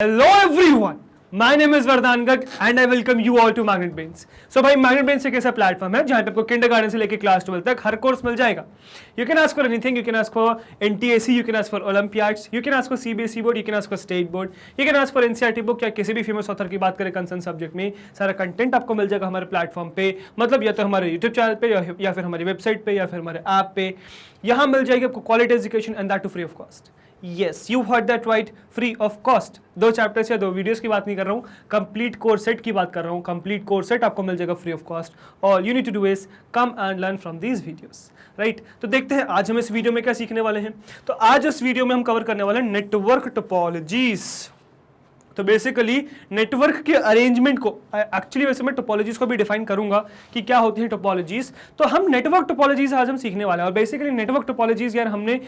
Hello everyone, my name is Vardhan Garg and I welcome you all to Magnet Brains. So भाई Magnet Brains एक ऐसा platform है जहाँ पे आपको किंडरगार्टन से लेकर क्लास 12 तक हर कोर्स मिल जाएगा. You can ask for anything, you can ask for NTSC, you can ask for Olympiads, you can ask for CBSE board, you can ask for state board, you can ask for NCERT book या किसी भी famous author की बात करें concern subject में सारा content आपको मिल जाएगा हमारे प्लेटफॉर्म पे. मतलब या तो हमारे यूट्यूब चैनल पे या फिर हमारी वेबसाइट पे या फिर हमारे ऐप पे. यहाँ मिल जाएगी आपको quality education and that too free of cost. Yes, you heard that right, free of cost. 2 chapters या 2 वीडियोस की बात नहीं कर रहा हूँ, कंप्लीट कोर्स सेट की बात कर रहा हूँ. कंप्लीट कोर्स सेट आपको मिल जाएगा free of cost. All you need to do is come and learn from these videos, right. तो देखते हैं आज हम इस वीडियो में क्या सीखने वाले हैं. तो आज इस वीडियो में हम कवर करने वाले हैं नेटवर्क टोपोलॉजीज. तो बेसिकली नेटवर्क के अरेंजमेंट को एक्चुअली वैसे मैं टोपोलॉजीज को भी डिफाइन करूंगा कि क्या होती है टोपोलॉजीज. तो हम नेटवर्क टोपोलॉजीज आज हम सीखने वाले हैं. और बेसिकली नेटवर्क टोपोलॉजीज यार हमने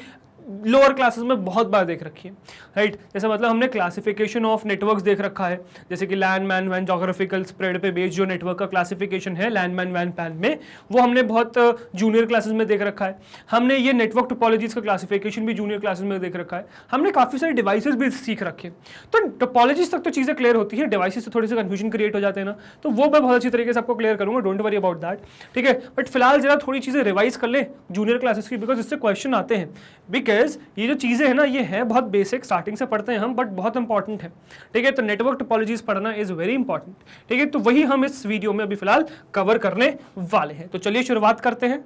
लोअर क्लासेस में बहुत बार देख रखी है, राइट. जैसे मतलब हमने क्लासिफिकेशन ऑफ नेटवर्क्स देख रखा है, जैसे कि लैंड मैन वैन जोग्राफिकल स्प्रेड पे बेस्ड जो नेटवर्क का क्लासिफिकेशन है लैंड मैन वैन पैन में, वो हमने बहुत जूनियर क्लासेस में देख रखा है. हमने ये नेटवर्क टोपोलॉजीज का क्लासिफिकेशन भी जूनियर क्लासेस में देख रखा है. हमने काफी सारे डिवाइसेस भी सीख रखे हैं. तो टोपोलॉजीज तक तो चीजें क्लियर होती है, डिवाइसेस से थोड़ी सी कंफ्यूजन क्रिएट हो जाते हैं ना, तो वो मैं बहुत अच्छी तरीके से आपको क्लियर करूंगा. डोंट वरी अबाउट दैट, ठीक है. बट फिलहाल जरा थोड़ी चीजें रिवाइज कर ले जूनियर क्लासेस की, बिकॉज इससे क्वेश्चन आते हैं. बिकॉज ये जो चीजें है ना, ये है बहुत बेसिक, स्टार्टिंग से पढ़ते हैं हम, बट बहुत इंपॉर्टेंट है, ठीक है. तो नेटवर्क टोपोलॉजीज पढ़ना इज वेरी इंपॉर्टेंट, ठीक है. तो वही हम इस वीडियो में अभी फिलहाल कवर करने वाले हैं. तो चलिए शुरुआत करते हैं.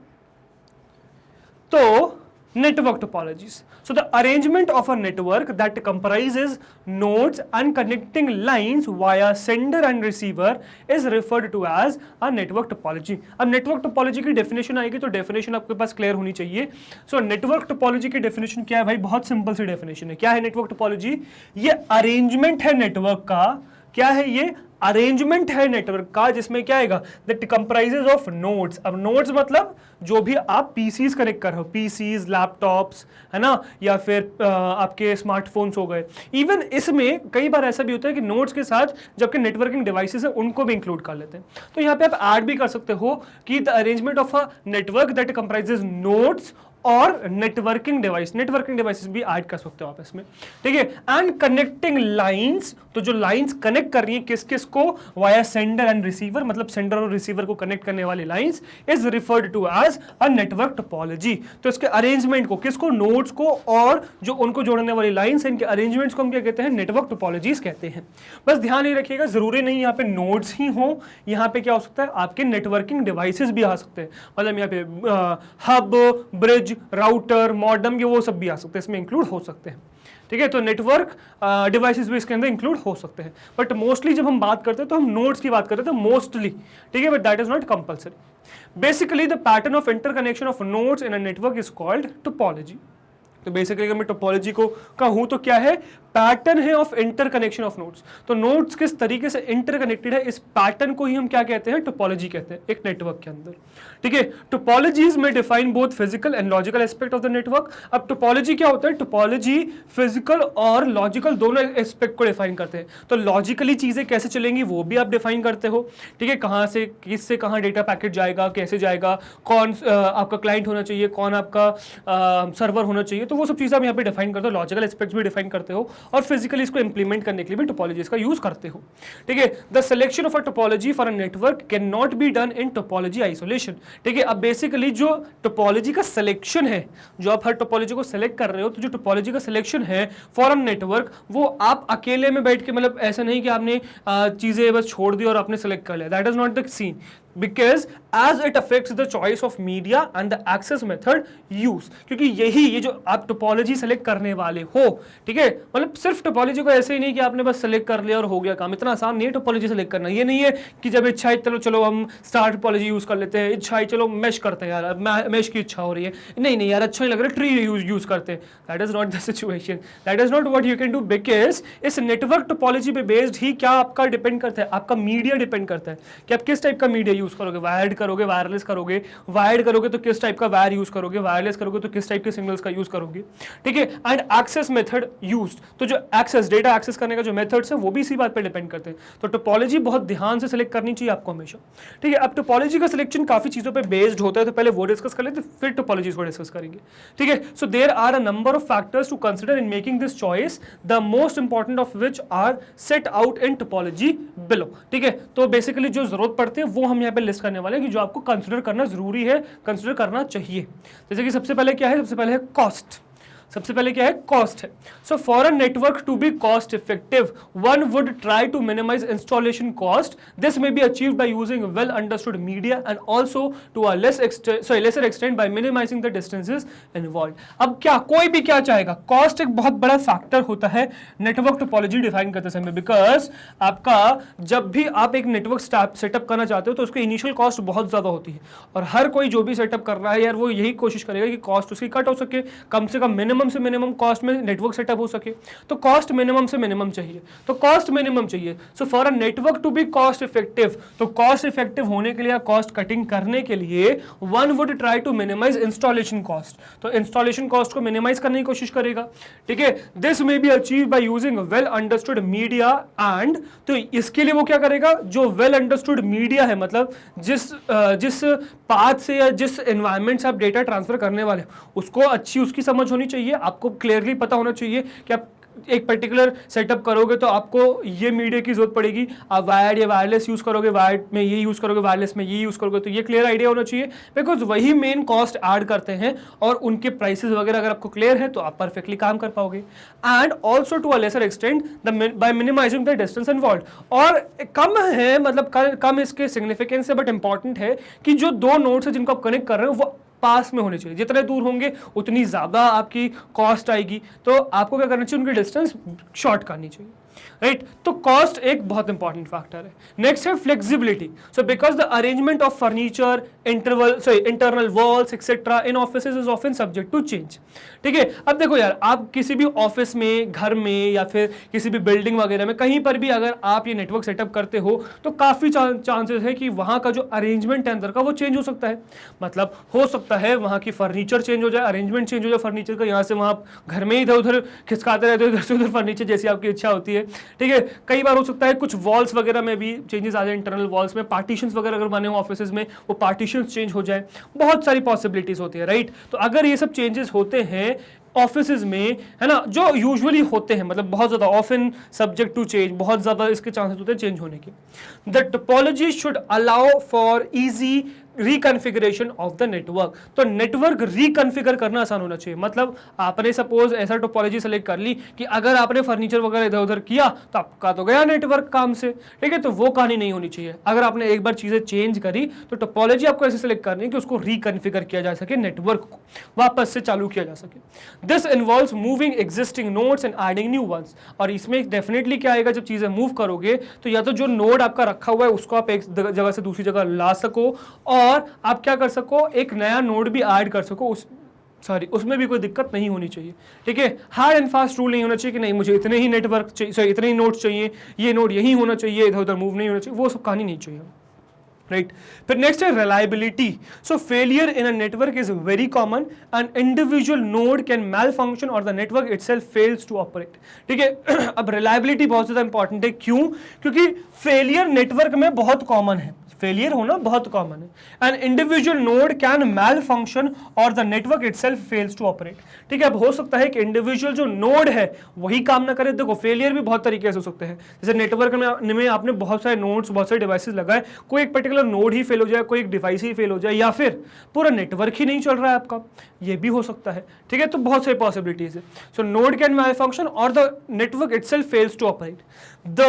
तो network topologies. So the arrangement of a network that comprises nodes and connecting lines via sender and receiver is referred to as a network topology. अब network topology की definition आएगी तो definition आपके पास clear होनी चाहिए. So network topology की definition क्या है भाई? बहुत simple सी definition है. क्या है network topology? ये arrangement है network का. क्या है ये? अरेंजमेंट है नेटवर्क का, जिसमें क्या आएगा? That comprises of nodes. अब नोड्स मतलब जो भी आप पीसीज कनेक्ट कर रहे हो, पीसीज, लैपटॉप्स, है ना, या फिर आपके स्मार्टफोन्स हो गए. इवन इसमें कई बार ऐसा भी होता है कि नोड्स के साथ जबकि नेटवर्किंग डिवाइसेस है उनको भी इंक्लूड कर लेते हैं. तो यहाँ पे आप ऐड भी कर सकते हो कि the arrangement of a network that comprises nodes और नेटवर्किंग डिवाइस. नेटवर्किंग डिवाइसेस भी ऐड कर सकते हो आप इसमें, ठीक है. एंड कनेक्टिंग लाइंस, तो जो लाइंस कनेक्ट कर रही है किस किस को? वाया सेंडर एंड रिसीवर, मतलब सेंडर और रिसीवर को कनेक्ट करने वाली lines is referred to as a network topology. तो इसके अरेंजमेंट को, किसको? नोड्स को और जो उनको जोड़ने वाली लाइंस, इनके अरेंजमेंट्स को हम क्या कहते हैं? नेटवर्क टोपोलॉजीज कहते हैं. बस ध्यान ही रखिएगा, जरूरी नहीं यहाँ पे नोड्स ही हो, यहाँ पे क्या हो सकता है? आपके नेटवर्किंग डिवाइसेस भी आ सकते हैं. मतलब यहाँ पे हब, ब्रिज, राउटर, मॉडेम, ये वो सब भी आ सकते हैं, इसमें इंक्लूड हो सकते हैं, ठीक है. तो नेटवर्क डिवाइसेस भी इसके अंदर इंक्लूड हो सकते हैं. बट मोस्टली जब हम बात करते हैं तो हम नोड्स की बात करते हैं, मोस्टली, ठीक है. But that is not compulsory. Basically the pattern of interconnection of nodes in a network is called topology. तो बेसिकली अगर मैं टोपोलॉजी को कहूं तो क्या है? पैटर्न है ऑफ इंटरकनेक्शन ऑफ नोड्स. तो नोड्स किस तरीके से इंटरकनेक्टेड है, इस पैटर्न को ही हम क्या कहते हैं? टोपोलॉजी कहते हैं एक नेटवर्क के अंदर, ठीक है. टोपोलॉजीज में define both physical and logical aspect of the network. अब टोपोलॉजी क्या होता है? टोपोलॉजी फिजिकल और लॉजिकल दोनों एस्पेक्ट को डिफाइन करते हैं. तो लॉजिकली चीजें कैसे चलेंगी वो भी आप डिफाइन करते हो, ठीक है. कहां से किससे कहां डेटा पैकेट जाएगा, कैसे जाएगा, कौन आपका क्लाइंट होना चाहिए, कौन आपका सर्वर होना चाहिए, तो वो सब चीजें आप यहाँ पे डिफाइन करते हो. लॉजिकल एस्पेक्ट्स भी डिफाइन करते हो और फिजिकली इसको इंप्लीमेंट करने के लिए भी टोपोलॉजीज का यूज करते हो, ठीक है. The selection of a topology for a network can not be done in topology isolation, ठीक है. अब बेसिकली जो टोपोलॉजी का सिलेक्शन है, जो आप हर टोपोलॉजी को सिलेक्ट कर रहे हो, तो जो टोपोलॉजी का सिलेक्शन है फॉर अ नेटवर्क, वो आप अकेले में बैठ के, मतलब ऐसा नहीं कि आपने चीजें बस छोड़ दी और आपने सिलेक्ट कर लिया. That is not the scene, because as it affects the choice of media and the access method use. क्योंकि ये जो आप टोपोलॉजी सेलेक्ट करने वाले हो, ठीक है, मतलब सिर्फ टोपोलॉजी को ऐसे ही नहीं कि आपने बस सेलेक्ट कर लिया और हो गया काम. इतना आसान नहीं है टोपोलॉजी सेलेक्ट करना. ये नहीं है कि जब इच्छा है चलो हम स्टार टोपोलॉजी यूज कर लेते हैं, इच्छा है चलो मैश करते हैं यार, मैश की इच्छा हो रही है, नहीं यार अच्छा नहीं लग रहा है, ट्री यूज करते हैं. That is not the situation, that is not what you can do. Because इस नेटवर्क टोपोलॉजी पे बेस्ड ही क्या आपका डिपेंड करता है? आपका मीडिया डिपेंड करता है कि आप किस टाइप का मीडिया यूज करोगे, वायर्ड करोगे, वायरलेस करोगे, वायर्ड करोगे तो किस टाइप का वायर यूज करोगे, वायरलेस करोगे तो किस टाइप के सिग्नल्स का यूज करोगे, ठीक है। एंड एक्सेस मेथड यूज्ड, तो जो एक्सेस, डेटा एक्सेस करने का जो मेथड्स है वो भी इसी बात पे डिपेंड करते हैं। तो टोपोलॉजी बहुत ध्यान से सिलेक्ट करनी चाहिए आपको हमेशा, ठीक है। अब टोपोलॉजी का सिलेक्शन काफी चीजों पे बेस्ड होता है, तो पहले वो डिस्कस कर लेते हैं, फिर टोपोलॉजी को डिस्कस करेंगे, ठीक है। So there are a number of factors to consider in making this choice, the most important of which are set out in topology below, ठीक है। तो बेसिकली जो जरूरत पड़ते हैं वो हम यहाँ पे लिस्ट करने वाले हैं कि जो आपको कंसिडर करना जरूरी है, कंसिडर करना चाहिए। जैसे कि सबसे पहले क्या है, सबसे पहले है कॉस्ट, सबसे पहले क्या है, कॉस्ट है। So for a network to be cost effective one would try to minimise installation cost, this may be achieved by using well understood media and also to a lesser extent by minimising the distances involved. अब क्या कोई भी क्या चाहेगा, cost एक बहुत बड़ा factor होता है नेटवर्क टोपोलॉजी डिफाइन करते समय, बिकॉज आपका जब भी आप एक नेटवर्क सेटअप करना चाहते हो तो उसकी इनिशियल कॉस्ट बहुत ज्यादा होती है, और हर कोई जो भी सेटअप कर रहा है यार वो यही कोशिश करेगा कि कॉस्ट उसकी कट हो सके, कम से कम मिनिमम से मिनिमम कॉस्ट में नेटवर्क सेटअप हो सके। तो कॉस्ट मिनिमम से मिनिमम चाहिए, तो कॉस्ट मिनिमम चाहिए। So for a network to be cost effective, तो कॉस्ट इफेक्टिव होने के लिए, कॉस्ट कटिंग करने के लिए one would try to minimise installation cost, तो इंस्टॉलेशन कॉस्ट को मिनिमाइज करने की कोशिश करेगा, ठीक है। This may be achieve by using well understood media and, तो इसके लिए वो क्या करेगा, जो वेल अंडरस्टूड मीडिया है, मतलब जिस पाथ से या जिस एनवायरनमेंट से आप डेटा ट्रांसफर करने वाले उसको अच्छी उसकी समझ होनी चाहिए, आपको क्लियरली पता होना चाहिए कि आप एक पर्टिकुलर सेटअप करोगे तो आपको ये मीडिया की जरूरत पड़ेगी, आप वायर्ड या वायरलेस यूज करोगे, वायर्ड में ये यूज करोगे, वायरलेस में ये यूज करोगे, तो ये क्लियर आइडिया होना चाहिए, बिकॉज वही मेन कॉस्ट ऐड करते हैं, और उनके प्राइसेस वगैरह अगर आपको क्लियर है तो आप परफेक्टली काम कर पाओगे। And also to a lesser extent by minimising the distance involved, और कम है मतलब कम इसके सिग्निफिकेंस है, बट इंपॉर्टेंट है कि जो दो नोड्स है जिनको आप कनेक्ट कर रहे हो वो पास में होने चाहिए, जितने दूर होंगे उतनी ज्यादा आपकी कॉस्ट आएगी, तो आपको क्या करना चाहिए, उनकी डिस्टेंस शॉर्ट करनी चाहिए, राइट। तो कॉस्ट एक बहुत इंपॉर्टेंट फैक्टर है। नेक्स्ट है flexibility, so because the arrangement of furniture, internal walls etcetera in offices is often subject to change, ठीक है। अब देखो यार, आप किसी भी ऑफिस में, घर में, या फिर किसी भी बिल्डिंग वगैरह में कहीं पर भी अगर आप ये नेटवर्क सेटअप करते हो तो काफी चांसेस है कि वहां का जो अरेंजमेंट है अंदर का वो चेंज हो सकता है, मतलब हो सकता है वहां की फर्नीचर चेंज हो जाए, अरेंजमेंट चेंज हो जाए फर्नीचर का, यहाँ से वहां घर में इधर उधर खिसकाते रहते हो, इधर से उधर फर्नीचर जैसी आपकी इच्छा होती है, ठीक है। कई बार हो सकता है कुछ वॉल्स वगैरह में भी चेंजेस आ जाए, इंटरनल वॉल्स में पार्टीशंस वगैरह अगर बने हो ऑफिसेज में वो पार्टीशंस चेंज हो जाए, बहुत सारी पॉसिबिलिटीज होती है, राइट। तो अगर ये सब चेंजेस होते हैं ऑफिसेज में, है ना, जो यूजुअली होते हैं, मतलब बहुत ज्यादा ऑफन सब्जेक्ट टू चेंज, बहुत ज्यादा इसके चांसेस होते हैं चेंज होने के। The topology should allow for easy reconfiguration of the network, तो नेटवर्क रिकॉन्फ़िगर करना आसान होना चाहिए, मतलब आपने सपोज ऐसा टोपोलॉजी सेलेक्ट कर ली कि अगर आपने फर्नीचर वगैरह इधर उधर किया तो आपका तो गया नेटवर्क काम से, ठीक है। तो वो कहानी नहीं होनी चाहिए। अगर आपने एक बार चीजें चेंज करी तो टोपोलॉजी आपको ऐसे सेलेक्ट करनी है कि उसको रिकॉन्फ़िगर किया जा सके, नेटवर्क को वापस से चालू किया जा सके। This involves moving existing nodes and adding new ones, और इसमें डेफिनेटली क्या आएगा, जब चीजें मूव करोगे तो या तो जो नोड आपका रखा हुआ है उसको आप एक जगह से दूसरी जगह ला सको, और आप क्या कर सको, एक नया नोड भी ऐड कर सको, उसमें भी कोई दिक्कत नहीं होनी चाहिए, ठीक है। हार्ड एंड फास्ट रूल नहीं होना चाहिए कि नहीं मुझे इतने ही नेटवर्क चाहिए, इतने ही नोड्स चाहिए, ये नोड यही होना चाहिए, इधर उधर मूव नहीं होना चाहिए, वो सब कहानी नहीं चाहिए, राइट। फिर नेक्स्ट है reliability, so failure in a network is very common, an individual node can malfunction और the network itself fails to operate, ठीक है। अब रिलायबिलिटी बहुत ज्यादा इंपॉर्टेंट है, क्यों, क्योंकि फेलियर नेटवर्क में बहुत कॉमन है, फेलियर होना बहुत कॉमन है। An individual node can malfunction और the network itself fails to operate, ठीक है। अब हो सकता है कि इंडिविजुअल जो नोड है वही काम ना करे, देखो फेलियर भी बहुत तरीके से हो सकते हैं, जैसे नेटवर्क में आपने बहुत सारे नोड्स, बहुत सारे डिवाइसेस लगाए, कोई एक पर्टिकुलर नोड ही फेल हो जाए, कोई एक डिवाइस ही फेल हो जाए, या फिर पूरा नेटवर्क ही नहीं चल रहा है आपका, ये भी हो सकता है, ठीक है। तो बहुत सारी पॉसिबिलिटीज है। So node can malfunction और the network itself fails to operate. The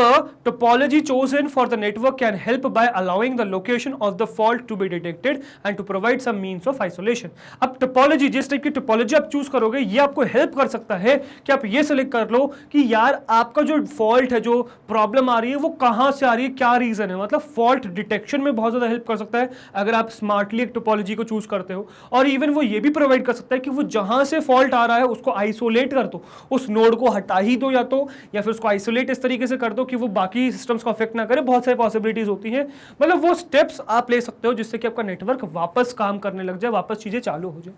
topology chosen for the network can help by allowing the location of the fault to be detected and to provide some means of isolation. अब topology, जिस type की topology आप choose करोगे ये आपको help कर सकता है कि आप ये सेलेक्ट कर लो कि यार आपका जो फॉल्ट है, जो प्रॉब्लम आ रही है वो कहां से आ रही है, क्या रीजन है, मतलब फॉल्ट डिटेक्शन में बहुत ज्यादा हेल्प कर सकता है अगर आप स्मार्टली एक टोपोलॉजी को चूज करते हो। और इवन वो ये भी प्रोवाइड कर सकता है कि वो जहां से फॉल्ट आ रहा है उसको आइसोलेट कर दो, उस नोड को हटा ही दो या फिर उसको आइसोलेट इस तरीके से कर दो कि वो बाकी सिस्टम्स को अफेक्ट ना करे, बहुत सारी पॉसिबिलिटीज होती हैं, मतलब वो स्टेप्स आप ले सकते हो जिससे कि आपका नेटवर्क वापस काम करने लग जाए, वापस चीजें चालू हो जाए।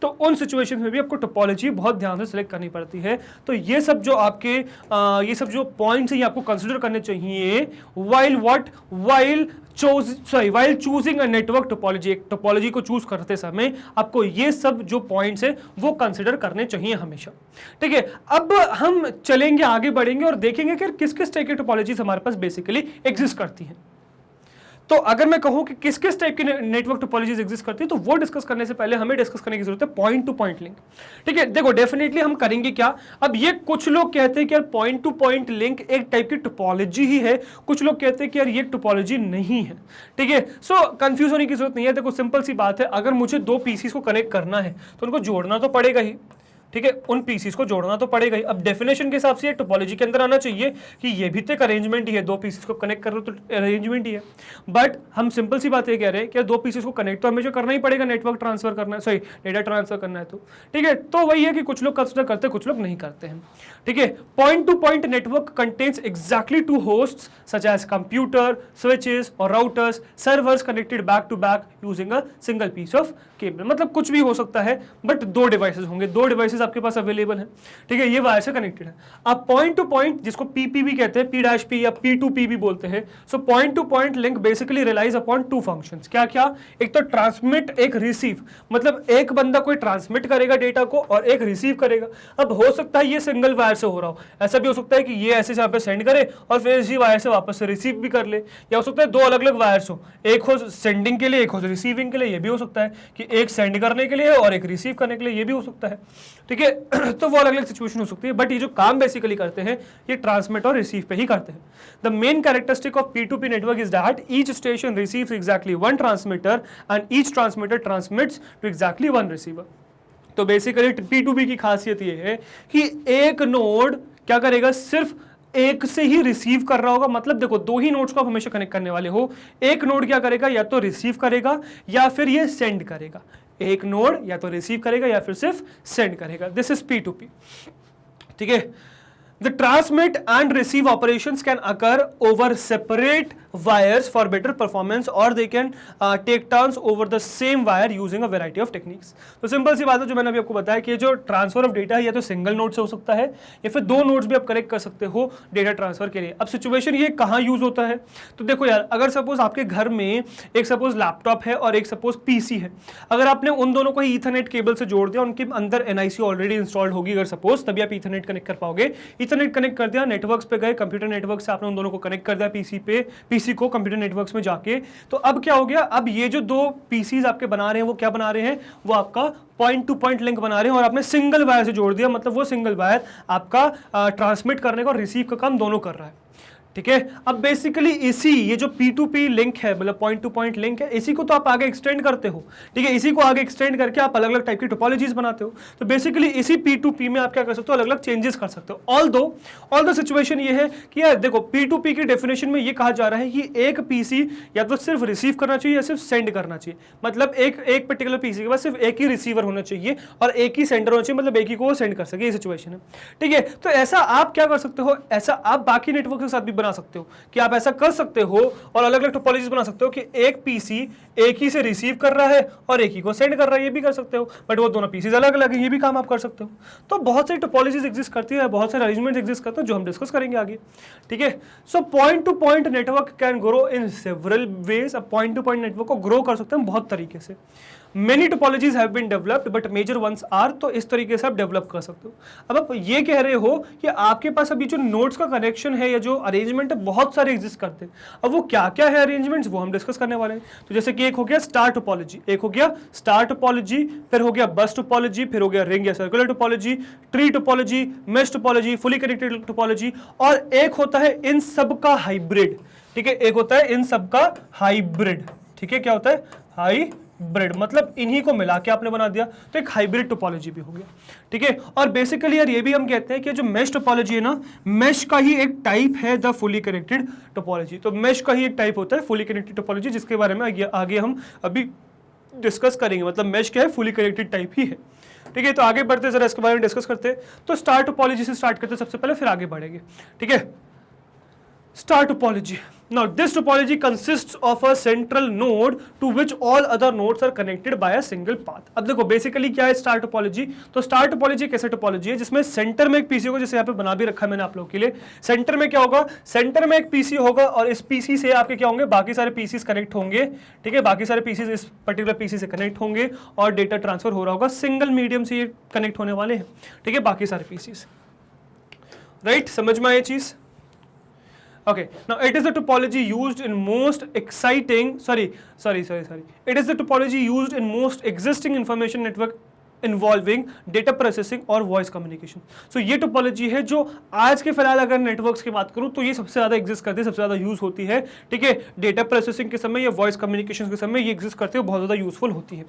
तो उन सिचुएशन में भी आपको टोपोलॉजी बहुत ध्यान से सिलेक्ट करनी पड़ती है। तो ये सब जो आपके ये सब जो पॉइंट्स हैं ये आपको कंसिडर करने चाहिए while choosing a network topology. एक टोपोलॉजी को चूज करते समय आपको ये सब जो पॉइंट्स हैं वो कंसिडर करने चाहिए हमेशा। ठीक है, अब हम चलेंगे, आगे बढ़ेंगे और देखेंगे कि किस किस टाइप की टोपोलॉजीज हमारे पास बेसिकली एग्जिस्ट करती हैं। तो अगर मैं कहूं कि किस किस टाइप की नेटवर्क टोपोलॉजीज एग्जिस्ट करती है, तो वो डिस्कस करने से पहले हमें डिस्कस करने की जरूरत है पॉइंट टू पॉइंट लिंक। ठीक है, देखो डेफिनेटली हम करेंगे क्या, अब ये कुछ लोग कहते हैं कि यार पॉइंट टू पॉइंट लिंक एक टाइप की टोपोलॉजी ही है, कुछ लोग कहते हैं कि यार ये टोपोलॉजी नहीं है। ठीक है, सो कंफ्यूज होने की जरूरत नहीं है। देखो सिंपल सी बात है, अगर मुझे दो पीसीस को कनेक्ट करना है तो उनको जोड़ना तो पड़ेगा ही। ठीक है, उन पीसीस को जोड़ना तो पड़ेगा ही। अब डेफिनेशन के हिसाब से ये टोपोलॉजी के अंदर आना चाहिए कि ये भी तो एक अरेंजमेंट ही है, दो पीसीस को कनेक्ट कर रहे हो तो अरेंजमेंट ही है। बट हम सिंपल सी बात ये कह रहे हैं कि दो पीसीस को कनेक्ट तो हमें जो करना ही पड़ेगा, नेटवर्क ट्रांसफर करना है, सॉरी डेटा ट्रांसफर करना है। तो ठीक है, तो वही है कि कुछ लोग कंसिडर करते हैं, कुछ लोग नहीं करते हैं। ठीक है, point to point network contains exactly two hosts such as computer, switches और routers, servers connected back to back using a single piece of cable. मतलब कुछ भी हो सकता है, बट दो डिवाइसेस होंगे, दो डिवाइसेस आपके पास अवेलेबल है। ठीक है, ये वायर से कनेक्टेड है। अब पॉइंट टू पॉइंट जिसको पीपी भी कहते हैं, P' या P2P भी बोलते हैं। So point to point link basically relies upon two functions. क्या क्या, एक तो ट्रांसमिट, एक रिसीव। मतलब एक बंदा कोई ट्रांसमिट करेगा डेटा को और एक रिसीव करेगा। अब हो सकता है ये सिंगल वायर से हो रहा हो, ऐसा भी हो सकता है कि ये ऐसे यहाँ पे सेंड करे और फिर इसी वायर से वापस से रिसीव भी कर ले, या हो सकता है दो अलग अलग वायर्स हो, एक हो सेंडिंग के लिए, एक हो रिसीविंग के लिए। ये भी हो सकता है कि एक सेंड करने के लिए और एक रिसीव करने के लिए, ये भी हो सकता है। ठीक है, तो वो अलग अलग सिचुएशन हो सकती है, बट ये जो काम बेसिकली करते हैं ये ट्रांसमिट और रिसीव पे ही करते हैं। The main characteristic of P2P network is that each station receives exactly one transmitter and each transmitter transmits to exactly one receiver. तो बेसिकली P2P की खासियत ये है कि एक नोड क्या करेगा, सिर्फ एक से ही रिसीव कर रहा होगा। मतलब देखो दो ही नोड्स को आप हमेशा कनेक्ट करने वाले हो, एक नोड क्या करेगा, या तो रिसीव करेगा या फिर ये सेंड करेगा। एक नोड या तो रिसीव करेगा या फिर सिर्फ सेंड करेगा। This is P2P। ठीक है, the transmit and receive operations can occur over separate wires for better performance or they can take turns over the same wire using a variety of techniques। तो simple सी बात है जो मैंने अभी आपको बताया कि जो ट्रांसफर ऑफ डेटा है या तो सिंगल नोड से हो सकता है या फिर दो नोड्स भी आप कनेक्ट कर सकते हो डेटा ट्रांसफर के लिए। अब सिचुएशन ये कहाँ यूज होता है, तो देखो यार, अगर सपोज आपके घर में एक सपोज लैपटॉप है और एक सपोज पीसी है, अगर आपने उन दोनों को ही ईथरनेट केबल से जोड़ दिया, उनके अंदर एनआईसी ऑलरेडी इंस्टॉल्ड होगी अगर सपोज, तभी आप ईथरनेट कनेक्ट कर पाओगे। ईथरनेट कनेक्ट कर दिया, नेटवर्क्स पे गए, कंप्यूटर नेटवर्क से आपने उन दोनों को कनेक्ट कर दिया पीसी को कंप्यूटर नेटवर्क्स में जाके, तो अब क्या हो गया, अब ये जो दो पीसीज आपके बना रहे हैं वो क्या बना रहे हैं, वो आपका पॉइंट टू पॉइंट लिंक बना रहे हैं और आपने सिंगल वायर से जोड़ दिया। मतलब वो सिंगल वायर आपका ट्रांसमिट करने का और रिसीव का काम दोनों कर रहा है। ठीक है, अब बेसिकली इसी ये जो P2P लिंक है, मतलब पॉइंट टू पॉइंट लिंक है, इसी को तो आप आगे एक्सटेंड करते हो। ठीक है, इसी को आगे एक्सटेंड करके आप अलग अलग टाइप की टोपोलॉजीज बनाते हो। तो बेसिकली इसी P2P में आप क्या कर सकते हो, अलग अलग चेंजेस कर सकते हो। ऑल द सिचुएशन ये है कि यार देखो P2P की डेफिनेशन में ये कहा जा रहा है कि एक पीसी या तो सिर्फ रिसीव करना चाहिए या सिर्फ सेंड करना चाहिए। मतलब एक पर्टिकुलर पीसी के पास सिर्फ एक ही रिसीवर होना चाहिए और एक ही सेंडर होना चाहिए, मतलब एक ही को सेंड कर सके, ये सिचुएशन है। ठीक है, तो ऐसा आप क्या कर सकते हो, ऐसा आप बाकी नेटवर्क के साथ भी बना सकते हो कि आप ऐसा कर सकते हो और अलग अलग टोपोलॉजीज बना सकते हो कि एक पीसी एक ही से रिसीव कर रहा है और एक ही को सेंड कर रहा है, ये भी कर सकते हो, बट वो दोनों पीसीज अलग अलग है, ये भी काम आप कर सकते हो। तो बहुत सारी टोपोलॉजीज एग्जिस्ट करती है, बहुत सारे अरेंजमेंट एग्जिस्ट करते हैं जो हम डिस्कस करेंगे आगे। ठीक है, सो point to point network can grow in several ways. अब पॉइंट टू पॉइंट नेटवर्क को ग्रो कर सकते हैं बहुत तरीके से। Many topologies have been developed, but major ones are, तो इस तरीके से आप डेवलप कर सकते हो। अब आप ये कह रहे हो कि आपके पास अभी जो नोड्स का कनेक्शन है या जो अरेंजमेंट है बहुत सारे एग्जिस्ट करते हैं। अब वो क्या क्या है अरेंजमेंट्स, वो हम डिस्कस करने वाले हैं। तो जैसे कि एक हो गया स्टार टोपोलॉजी, एक हो गया स्टार टोपोलॉजी, फिर हो गया बस टोपोलॉजी, फिर हो गया रिंग या circular topology, tree topology, mesh topology, fully connected topology, और एक होता है इन सब का हाइब्रिड। ठीक है, एक होता है इन सब का हाइब्रिड। ठीक है, क्या होता है हाइब्रिड, मतलब इन्हीं को मिला के आपने बना दिया, तो एक हाइब्रिड टोपोलॉजी भी हो गया। ठीक है, और बेसिकली यार ये भी हम कहते हैं कि जो मेश टोपोलॉजी है ना, मेश का ही एक टाइप है द फुली कनेक्टेड टोपोलॉजी। तो मेश का ही एक टाइप होता है फुली कनेक्टेड टोपोलॉजी, जिसके बारे में आगे हम अभी डिस्कस करेंगे। मतलब मेश क्या है, फुली कनेक्टेड टाइप ही है। ठीक है, तो आगे बढ़ते जरा इसके बारे में डिस्कस करते हैं। तो स्टार टोपोलॉजी से स्टार्ट करते सबसे पहले, फिर आगे बढ़ेंगे। ठीक है, star topology, Now this topology consists of a central node to which all other nodes are connected by a single path. अब देखो बेसिकली क्या है स्टार टोपोलॉजी, तो स्टार टोपोलॉजी कैसे टोपोलॉजी है जिसमें सेंटर में एक पीसी होगा, जैसे यहाँ पे बना भी रखा है मैंने आप लोगों के लिए। सेंटर में क्या होगा, सेंटर में एक पीसी होगा और इस पीसी से आपके क्या होंगे, बाकी सारे पीसीज कनेक्ट होंगे, ठीक है, बाकी सारे पीसीज इस पर्टिकुलर पीसी से कनेक्ट होंगे और डेटा ट्रांसफर हो रहा होगा, सिंगल मीडियम से ये कनेक्ट होने वाले हैं, ठीक है, बाकी सारे पीसीज, राइट, समझ में आए चीज। Okay, now it is the topology used in most exciting, it is the topology used in most existing information network involving data processing और वॉइस कम्युनिकेशन। सो ये टोपोलॉजी है जो आज के फिलहाल अगर नेटवर्क्स की बात करूं तो ये सबसे ज्यादा एग्जिस्ट करती है, सबसे ज्यादा यूज होती है, ठीक है, डेटा प्रोसेसिंग के समय या वॉइस कम्युनिकेशन के समय ये एग्जिस्ट करती है, बहुत ज्यादा यूजफुल होती है।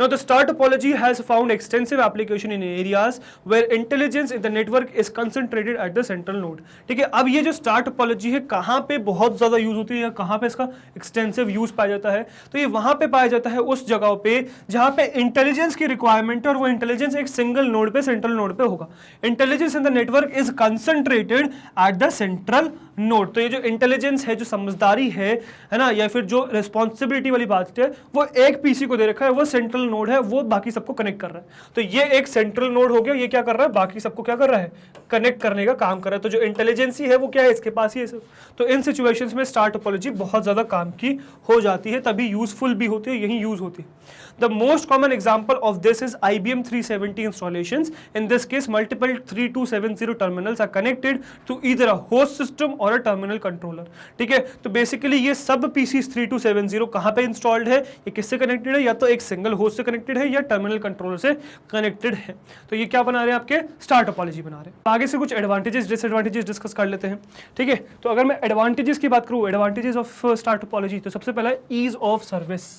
Now the star topology has found extensive application in areas where intelligence in the network is concentrated at the central node, ठीक है। अब ये जो स्टार टोपोलॉजी है कहां पे बहुत ज्यादा यूज होती है या कहां पे इसका एक्सटेंसिव यूज पाया जाता है, तो ये वहां पे पाया जाता है उस जगह पे जहां पे इंटेलिजेंस की रिक्वायरमेंट और वो इंटेलिजेंस एक सिंगल नोड पे, सेंट्रल नोड पे होगा। Intelligence in the network is concentrated at the central node. तो ये जो इंटेलिजेंस है, जो समझदारी है ना, या फिर जो रिस्पॉन्सिबिलिटी वाली बात है, वो एक पीसी को दे रखा है, वो सेंट्रल नोड है, वो बाकी सबको कनेक्ट कर रहा है। तो ये एक सेंट्रल नोड हो गया, ये क्या कर रहा है, बाकी सबको क्या कर रहा है, कनेक्ट करने का काम कर रहा है। तो जो इंटेलिजेंसी है वो क्या है, इसके पास ही है। तो इन सिचुएशंस में स्टार टोपोलॉजी बहुत ज्यादा काम की हो जाती है, तभी यूजफुल भी होती है, यही यूज होती है। The most common example of this is IBM 370 installations. In this case, multiple 3270 terminals are connected to either a host system or a terminal controller. ठीक है, तो बेसिकली ये सब PCs 3270 कहाँ पे इंस्टॉल्ड है, ये किससे कनेक्टेड है, या तो एक सिंगल होस्ट से कनेक्टेड है या टर्मिनल कंट्रोलर से कनेक्टेड है। तो ये क्या बना रहे हैं, आपके स्टार टोपोलॉजी बना रहे हैं। आगे से कुछ एडवांटेजेस डिसएडवांटेजेस डिस्कस कर लेते हैं, ठीक है। तो अगर मैं एडवांटेजेस की बात करूँ, एडवांटेजेस ऑफ स्टार टोपोलॉजी, तो सबसे पहला ईज ऑफ सर्विस,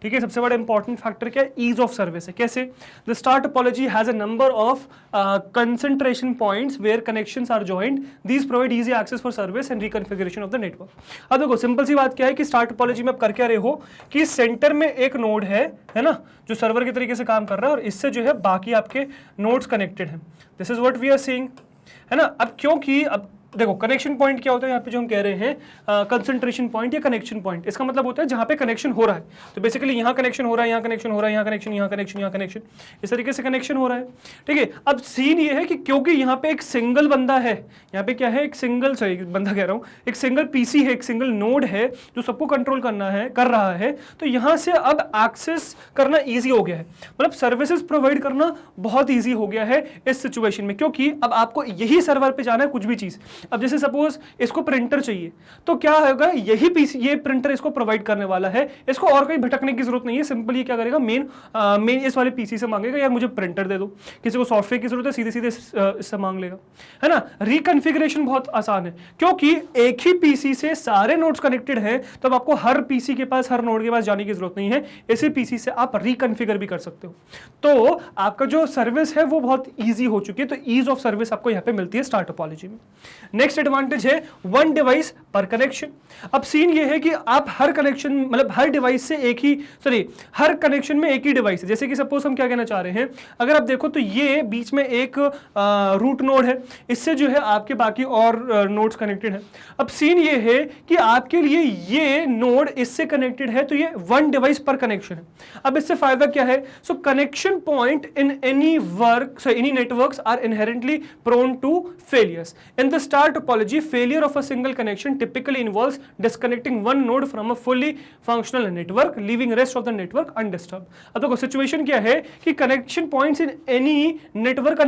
ठीक है। सबसे बड़ा इंपॉर्टेंट फैक्टर क्या है, ईज ऑफ सर्विस है। कैसे, the star topology has a number of concentration points where connections are joined, these provide easy access for service and reconfiguration of the network. अब देखो सिंपल सी बात क्या है कि स्टार टोपोलॉजी में आप कर क्या रहे हो कि सेंटर में एक नोड है ना, जो सर्वर के तरीके से काम कर रहा है और इससे जो है बाकी आपके नोड्स कनेक्टेड हैं। This is what we are seeing, है ना। अब क्योंकि अब देखो कनेक्शन पॉइंट क्या होता है यहाँ पे जो हम कह रहे हैं, कंसंट्रेशन पॉइंट या कनेक्शन पॉइंट, इसका मतलब होता है जहाँ पे कनेक्शन हो रहा है। तो बेसिकली यहाँ कनेक्शन हो रहा है, यहाँ कनेक्शन हो रहा है, यहाँ कनेक्शन, यहाँ कनेक्शन, यहाँ कनेक्शन, इस तरीके से कनेक्शन हो रहा है, ठीक है। अब सीन ये है कि क्योंकि यहाँ पे एक सिंगल बंदा है, यहाँ पे क्या है, एक सिंगल, सॉरी बंदा कह रहा हूँ, एक सिंगल पीसी है, एक सिंगल नोड है जो सबको कंट्रोल कर रहा है, तो यहाँ से अब एक्सेस करना ईजी हो गया है, मतलब सर्विसेज प्रोवाइड करना बहुत ईजी हो गया है इस सिचुएशन में, क्योंकि अब आपको यही सर्वर पे जाना है कुछ भी चीज। अब जैसे सपोज इसको प्रिंटर चाहिए, तो क्या होगा, यही पीसी, ये प्रिंटर इसको प्रोवाइड करने वाला है, इसको और कहीं भटकने की जरूरत नहीं है। सिंपल ये क्या करेगा, मेन इस वाले पीसी से मांगेगा, यार मुझे प्रिंटर दे दो। किसी को सॉफ्टवेयर की जरूरत है, सीधे सीधे इससे मांग लेगा, है ना। रिकॉन्फ़िगरेशन बहुत आसान है, क्योंकि एक ही पीसी से सारे नोड्स कनेक्टेड हैं, तो आपको हर पीसी के पास, हर नोड के पास जाने की जरूरत नहीं है। इसी पीसी से आप रिकॉन्फ़िगर भी कर सकते हो। तो आपका जो सर्विस है वो बहुत ईजी हो चुकी है। तो ईज ऑफ सर्विस आपको यहाँ पे मिलती है स्टार टोपोलॉजी में। नेक्स्ट एडवांटेज है वन डिवाइस पर कनेक्शन। अब सीन ये है कि आप हर कनेक्शन, मतलब हर डिवाइस से एक ही, हर कनेक्शन में एक ही डिवाइस है। जैसे कि सपोज हम क्या कहना चाह रहे हैं, अगर आप देखो तो ये बीच में एक रूट नोड है, इससे जो है आपके बाकी और नोड्स कनेक्टेड है। अब सीन ये है कि आपके लिए ये नोड इससे कनेक्टेड है, तो ये वन डिवाइस पर कनेक्शन है। अब इससे फायदा क्या है, so connection point in any networks are inherently prone to failures. In the star topology, failure of a single connection typically involves disconnecting one node from a fully functional network, leaving rest of the network undisturbed. अब देखो situation क्या है कि connection points in any network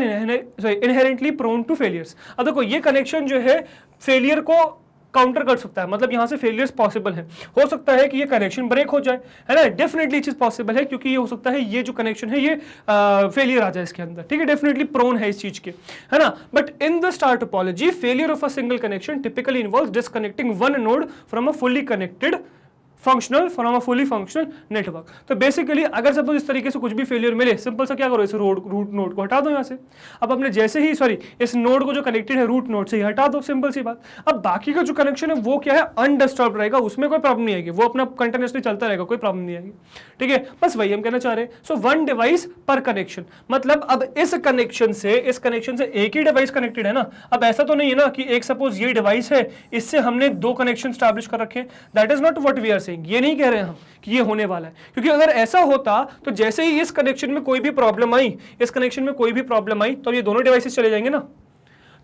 inherently prone to failures. अब देखो ये connection जो है फेलियर को काउंटर कर सकता है, मतलब यहां से फेलियर्स पॉसिबल है। हो सकता है कि ये कनेक्शन ब्रेक हो जाए, है ना, डेफिनेटली चीज पॉसिबल है, क्योंकि ये हो सकता है ये जो कनेक्शन है ये फेलियर आ जाए इसके अंदर, ठीक है, डेफिनेटली प्रोन है इस चीज के, है ना। But in the star topology, failure of a single connection typically involves disconnecting one node from a fully connected functional from a fully functional network. तो बेसिकली अगर सपोज इस तरीके से कुछ भी फेलियर मिले, सिंपल सा क्या करो, इस रूट नोड को हटा दो यहाँ से। अब अपने जैसे ही इस नोड को जो कनेक्टेड है रूट नोड से ही हटा दो, सिंपल सी बात। अब बाकी का जो कनेक्शन है वो क्या है, अनडिस्टर्ब रहेगा, उसमें कोई प्रॉब्लम नहीं आएगी, वो अपना कंटिन्यूसली चलता रहेगा, कोई प्रॉब्लम नहीं आएगी। ठीक है, बस वही हम कहना चाह रहे हैं। सो वन डिवाइस पर कनेक्शन, मतलब अब इस कनेक्शन से एक ही डिवाइस कनेक्टेड है ना। अब ऐसा तो नहीं है ना कि एक सपोज ये डिवाइस है, इससे हमने दो कनेक्शन स्टैब्लिश कर रखे, that is not what we are saying. ये नहीं कह रहे हैं हम कि ये होने वाला है, क्योंकि अगर ऐसा होता तो जैसे ही इस कनेक्शन में कोई भी प्रॉब्लम आई, तो ये दोनों डिवाइसेस चले जाएंगे ना।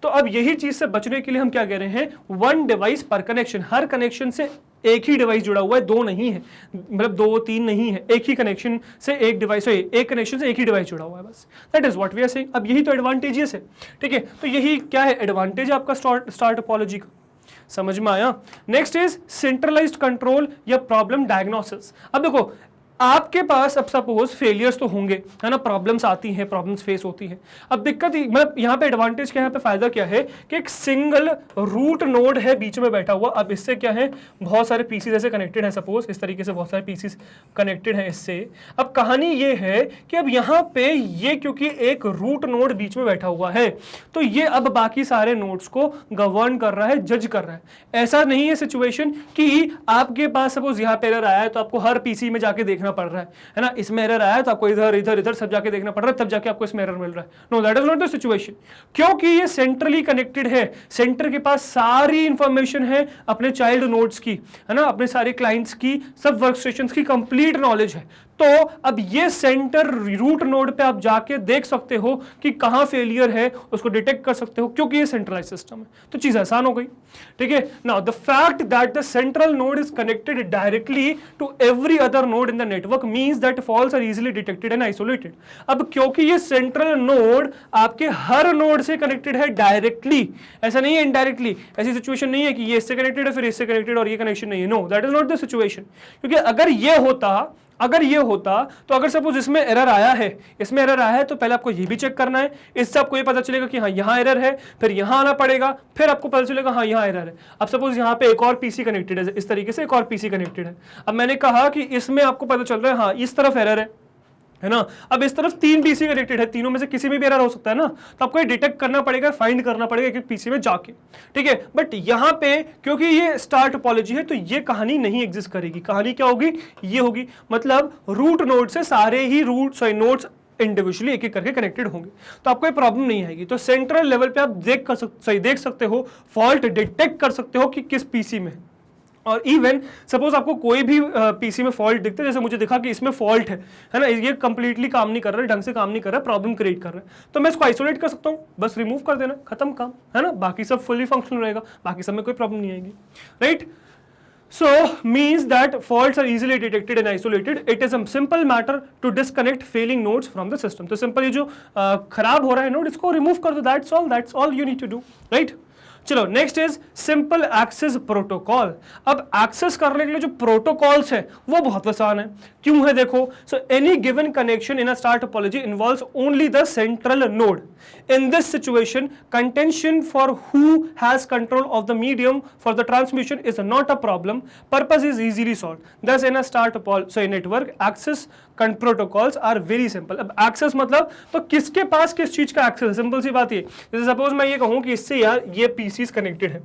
तो अब यही चीज से बचने के लिए हम क्या कह रहे हैं, वन डिवाइस पर कनेक्शन। हर कनेक्शन से एक ही डिवाइस जुड़ा हुआ है, दो नहीं है, मतलब दो तीन नहीं है, एक ही कनेक्शन से एक डिवाइस, एक कनेक्शन से एक ही डिवाइस जुड़ा हुआ है, बस that is what we are saying. अब यही तो एडवांटेजेस है। ठीक है, तो यही क्या है, एडवांटेज आपका स्टार टोपोलॉजी का। समझ में आया। नेक्स्ट इज सेंट्रलाइज्ड कंट्रोल या प्रॉब्लम डायग्नोसिस। अब देखो आपके पास अब सपोज फेलियर्स तो होंगे, है ना, प्रॉब्लम्स आती हैं, प्रॉब्लम्स फेस होती हैं। अब दिक्कत मतलब यहाँ पे एडवांटेज क्या है, यहाँ पे फायदा क्या है कि एक सिंगल रूट नोड है बीच में बैठा हुआ। अब इससे क्या है, बहुत सारे पीसीज ऐसे कनेक्टेड है, सपोज इस तरीके से बहुत सारे पीसीज कनेक्टेड है इससे। अब कहानी ये है कि अब यहाँ पे ये क्योंकि एक रूट नोड बीच में बैठा हुआ है, तो ये अब बाकी सारे नोड्स को गवर्न कर रहा है, जज कर रहा है। ऐसा नहीं है सिचुएशन कि आपके पास सपोज यहाँ पे एरर आया है तो आपको हर पीसी में जाके देखना पड़ रहा है ना, इसमें एरर आया तो आपको इधर इधर इधर सब जाके देखना पड़ रहा है, तब जाके आपको इसमें एरर मिल रहा है। No, that is not the situation, क्योंकि ये सेंट्रली कनेक्टेड है। सेंटर के पास सारी इंफॉर्मेशन है अपने चाइल्ड नोड्स की, है ना, अपने सारे क्लाइंट्स की, सब वर्कस्टेशंस की कंप्लीट नॉलेज है। तो अब ये सेंटर रूट नोड पे आप जाके देख सकते हो कि कहां फेलियर है, उसको डिटेक्ट कर सकते हो, क्योंकि ये सेंट्रलाइज सिस्टम है। तो चीज आसान हो गई। ठीक है, now the fact that the central node is connected directly to every other node in the network means that faults are easily detected and isolated. अब क्योंकि ये सेंट्रल नोड आपके हर नोड से कनेक्टेड है डायरेक्टली, ऐसा नहीं है इनडायरेक्टली। ऐसी सिचुएशन नहीं है कि ये इससे कनेक्टेड है फिर इससे कनेक्टेड और ये कनेक्शन नहीं है। No, that is not the situation. क्योंकि अगर ये होता तो अगर सपोज इसमें एरर आया है तो पहले आपको ये भी चेक करना है, इससे आपको ये पता चलेगा कि हाँ यहाँ एरर है, फिर यहाँ आना पड़ेगा, फिर आपको पता चलेगा हाँ यहाँ एरर है। अब सपोज यहाँ पे एक और पीसी कनेक्टेड है, इस तरीके से एक और पीसी कनेक्टेड है। अब मैंने कहा कि इसमें आपको पता चल रहा है हाँ इस तरफ एरर है ना। अब इस तरफ तीन पीसी कनेक्टेड है, तीनों में से किसी में भी एरर हो सकता है ना, तो आपको ये डिटेक्ट करना पड़ेगा, फाइंड करना पड़ेगा एक एक पीसी में जाके। ठीक है, बट यहाँ पे क्योंकि ये स्टार टोपोलॉजी है तो ये कहानी नहीं एग्जिस्ट करेगी। कहानी क्या होगी, ये होगी, मतलब रूट नोड से सारे ही नोड्स इंडिविजुअली एक एक करके कनेक्टेड होंगे, तो आपको ये प्रॉब्लम नहीं आएगी। तो सेंट्रल लेवल पे आप देख सकते हो, फॉल्ट डिटेक्ट कर सकते हो कि किस पीसी में। और इवन सपोज आपको कोई भी पीसी में फॉल्ट दिखता है, जैसे मुझे दिखा कि इसमें फॉल्ट है ना, ये कंप्लीटली काम नहीं कर रहा है, ढंग से काम नहीं कर रहा है, प्रॉब्लम क्रिएट कर रहा है, तो मैं इसको आइसोलेट कर सकता हूँ, बस रिमूव कर देना, खत्म काम, है ना। बाकी सब फुली फंक्शनल रहेगा, बाकी सब में कोई प्रॉब्लम नहीं आएगी, right. So means that faults are easily detected and isolated. It is a simple matter to disconnect failing nodes from the system. तो सिंपल ये जो खराब हो रहा है नोड, इसको रिमूव कर दो, that's all you need to do, right? चलो next is simple access protocol. अब एक्सेस करने के लिए जो प्रोटोकॉल्स है वो बहुत आसान है। क्यों है देखो, so any given connection in a star topology involves only the central node. In this situation contention for who has control of the medium for the transmission is not a problem, purpose is easily solved. Thus in a star topology network access protocols are very simple. अब access मतलब तो किसके पास किस चीज का access है, simple सी बात ये, जैसे सपोज मैं ये कहूं कि इससे यार ये पीसीज कनेक्टेड है,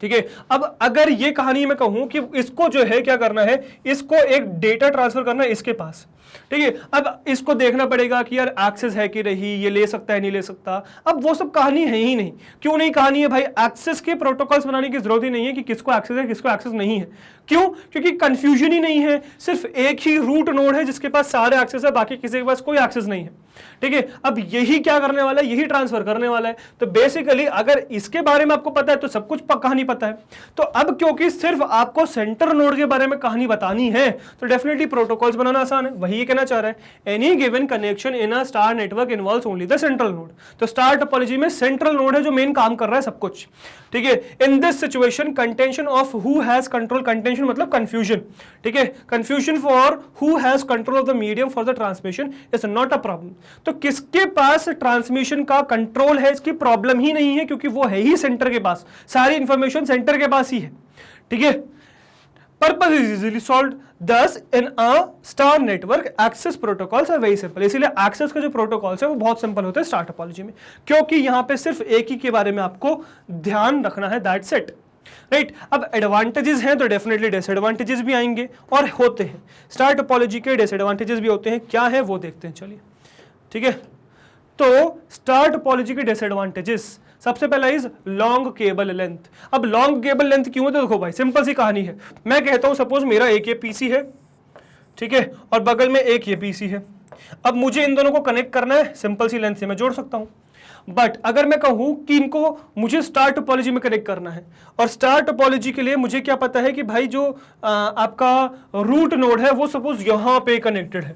ठीक है। अब अगर ये कहानी मैं कहूं कि इसको जो है क्या करना है, इसको एक डेटा ट्रांसफर करना है इसके पास, ठीक है। अब इसको देखना पड़ेगा कि यार एक्सेस है कि नहीं, ये ले सकता है नहीं ले सकता। अब वो सब कहानी है ही नहीं। क्यों नहीं कहानी है भाई, एक्सेस के प्रोटोकॉल्स बनाने की जरूरत ही नहीं है कि किसको एक्सेस है किसको एक्सेस नहीं है। क्यों, क्योंकि कंफ्यूजन ही नहीं है, सिर्फ एक ही रूट नोड है जिसके पास सारे एक्सेस है, बाकी किसी के पास कोई एक्सेस नहीं है, ठीक है। अब यही क्या करने वाला है, यही ट्रांसफर करने वाला है। तो बेसिकली अगर इसके बारे में आपको पता है तो सब कुछ कहानी पता है। तो अब क्योंकि सिर्फ आपको सेंटर नोड के बारे में कहानी बतानी है तो डेफिनेटली प्रोटोकॉल्स बनाना आसान है। वही कहना चाह रहा है, any given connection in a star network involves only the central node. तो स्टार टोपोलॉजी में सेंट्रल नोड है जो मेन काम कर रहा है सब कुछ, ठीक है। इन this situation contention of who has control, contention मतलब कंफ्यूजन, ठीक है, confusion for who has control of the medium for the transmission is not a problem. तो किसके पास ट्रांसमिशन का कंट्रोल है इसकी प्रॉब्लम ही नहीं है, क्योंकि वो है ही सेंटर के पास, सारी इंफॉर्मेशन सेंटर के पास ही है, ठीक है। Purpose is easily solved. Thus, in a star network, access protocols are very simple. इसीलिए access के जो protocols है वो बहुत simple होते हैं star topology में, क्योंकि यहाँ पे सिर्फ एक ही के बारे में आपको ध्यान रखना है, that's it. राइट अब एडवांटेजेस हैं तो डेफिनेटली डिसएडवांटेजेस भी आएंगे और होते हैं. स्टार टोपोलॉजी के डिसएडवांटेजेस भी होते हैं, क्या है वो देखते हैं. चलिए ठीक है, तो स्टार टोपोलॉजी के डिसएडवांटेजेस, सबसे पहला इज लॉन्ग केबल लेंथ. अब लॉन्ग केबल लेंथ क्यों है, तो देखो भाई सिंपल सी कहानी है. मैं कहता हूं सपोज मेरा एक ये पीसी है, ठीक है, और बगल में एक ये पीसी है. अब मुझे इन दोनों को कनेक्ट करना है, सिंपल सी लेंथ से मैं जोड़ सकता हूं. बट अगर मैं कहूं कि इनको मुझे स्टार टोपोलॉजी में कनेक्ट करना है, और स्टार टोपोलॉजी के लिए मुझे क्या पता है कि भाई जो आपका रूट नोड है वो सपोज यहां पे कनेक्टेड है,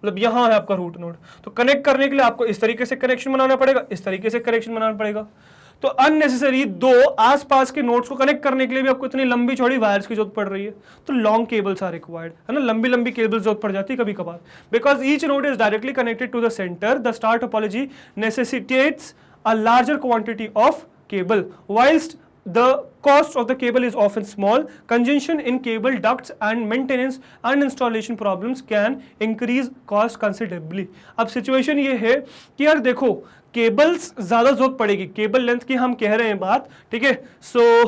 मतलब यहां है आपका रूट नोड, तो कनेक्ट करने के लिए आपको इस तरीके से कनेक्शन बनाना पड़ेगा, इस तरीके से कनेक्शन बनाना पड़ेगा. तो अननेसेसरी दो आसपास के नोड्स को कनेक्ट करने के लिए भी आपको इतनी लंबी चौड़ी वायर्स की जरूरत पड़ रही है. तो लॉन्ग केबल्स आर रिक्वायर्ड, है ना, लंबी लंबी केबल्स जरूरत पड़ जाती है कभी कभार, because each node is directly connected to the centre. The star topology necessitates a larger quantity of cable, whilst the cost of the cable is often small. Congestion in cable ducts and maintenance and installation problems can increase cost considerably. अब situation ये है कि यार देखो cables ज्यादा जरूरत पड़ेगी, cable length की हम कह रहे हैं बात, ठीक है. सो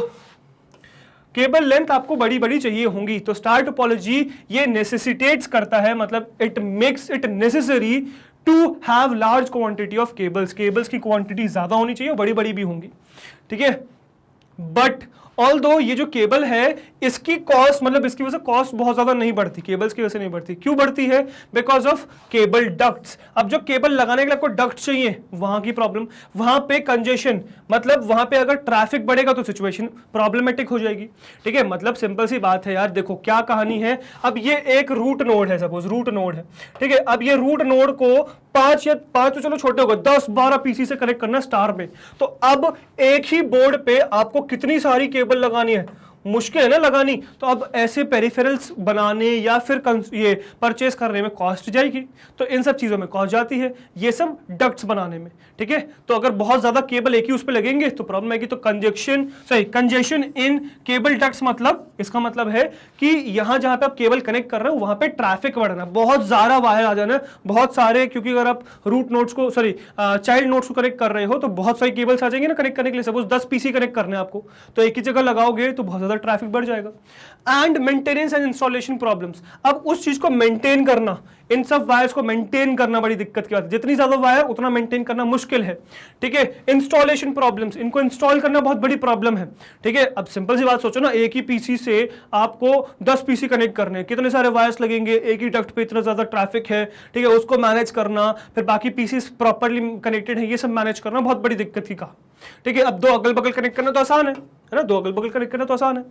केबल लेंथ आपको बड़ी बड़ी चाहिए होंगी, तो स्टार टोपोलॉजी ये नेसेसिटेट्स करता है, मतलब it makes it necessary to have large quantity of cables. Cables की क्वांटिटी ज्यादा होनी चाहिए, बड़ी बड़ी भी होंगी, ठीक है. बट ऑल्दो ये जो केबल है इसकी कॉस्ट, मतलब इसकी वजह से कॉस्ट बहुत ज्यादा नहीं बढ़ती, केबल्स की वजह से नहीं बढ़ती. क्यों बढ़ती है, बिकॉज ऑफ केबल डक्ट्स. अब जो केबल लगाने के लिए आपको डक्ट चाहिए, वहां की प्रॉब्लम, वहां पे कंजेशन, मतलब वहां पे अगर ट्रैफिक बढ़ेगा तो सिचुएशन प्रॉब्लमेटिक हो जाएगी, ठीक है. मतलब सिंपल सी बात है यार, देखो क्या कहानी है. अब ये एक रूट नोड है, सपोज रूट नोड है, ठीक है. अब ये रूट नोड को पांच तो चलो छोटे हो गए, 10-12 पीसी से कनेक्ट करना स्टार में, तो अब एक ही बोर्ड पे आपको कितनी सारी केबल लगानी है, मुश्किल है ना लगानी. तो अब ऐसे पेरिफेरल्स बनाने या फिर ये परचेस करने में कॉस्ट जाएगी, तो इन सब चीजों में कॉस्ट जाती है, ये सब डक्ट्स बनाने में, ठीक है. तो अगर बहुत ज्यादा केबल एक ही उस पर लगेंगे तो प्रॉब्लम आएगी. तो कंजेशन इन केबल डक्ट्स, मतलब इसका मतलब है कि यहां जहां पे आप केबल कनेक्ट कर रहे हो वहां पे ट्रैफिक बढ़ना, बहुत ज्यादा वायर आ जाना, बहुत सारे, क्योंकि अगर आप रूट नोड्स को चाइल्ड नोड्स को कनेक्ट कर रहे हो तो बहुत सारी केबल्स आ जाएंगे ना कनेक्ट करने के लिए. सपोज 10 पीसी कनेक्ट करने आपको, तो एक ही जगह लगाओगे तो बहुत ज्यादा ट्रैफिक बढ़ जाएगा. And maintenance and installation problems. अब उस चीज को मेंटेन करना, इन सब वायर्स को मेंटेन करना बड़ी दिक्कत की बात है. जितनी ज्यादा वायर उतना मेंटेन करना मुश्किल है, ठीक है. इंस्टॉलेशन प्रॉब्लम्स, इनको इंस्टॉल करना बहुत बड़ी प्रॉब्लम है, ठीक है. अब सिंपल सी बात सोचो ना, एक ही पीसी से आपको 10 पीसी कनेक्ट करने, कितने सारे वायर्स लगेंगे, एक ही डक्ट पे इतना ज्यादा ट्रैफिक है, ठीक है. उसको मैनेज करना, फिर बाकी पीसी प्रॉपर्ली कनेक्टेड है, ये सब मैनेज करना बहुत बड़ी दिक्कत की कहा, ठीक है. अब दो अगल बगल कनेक्ट करना तो आसान है ना, दो अगल बगल कनेक्ट करना तो आसान है,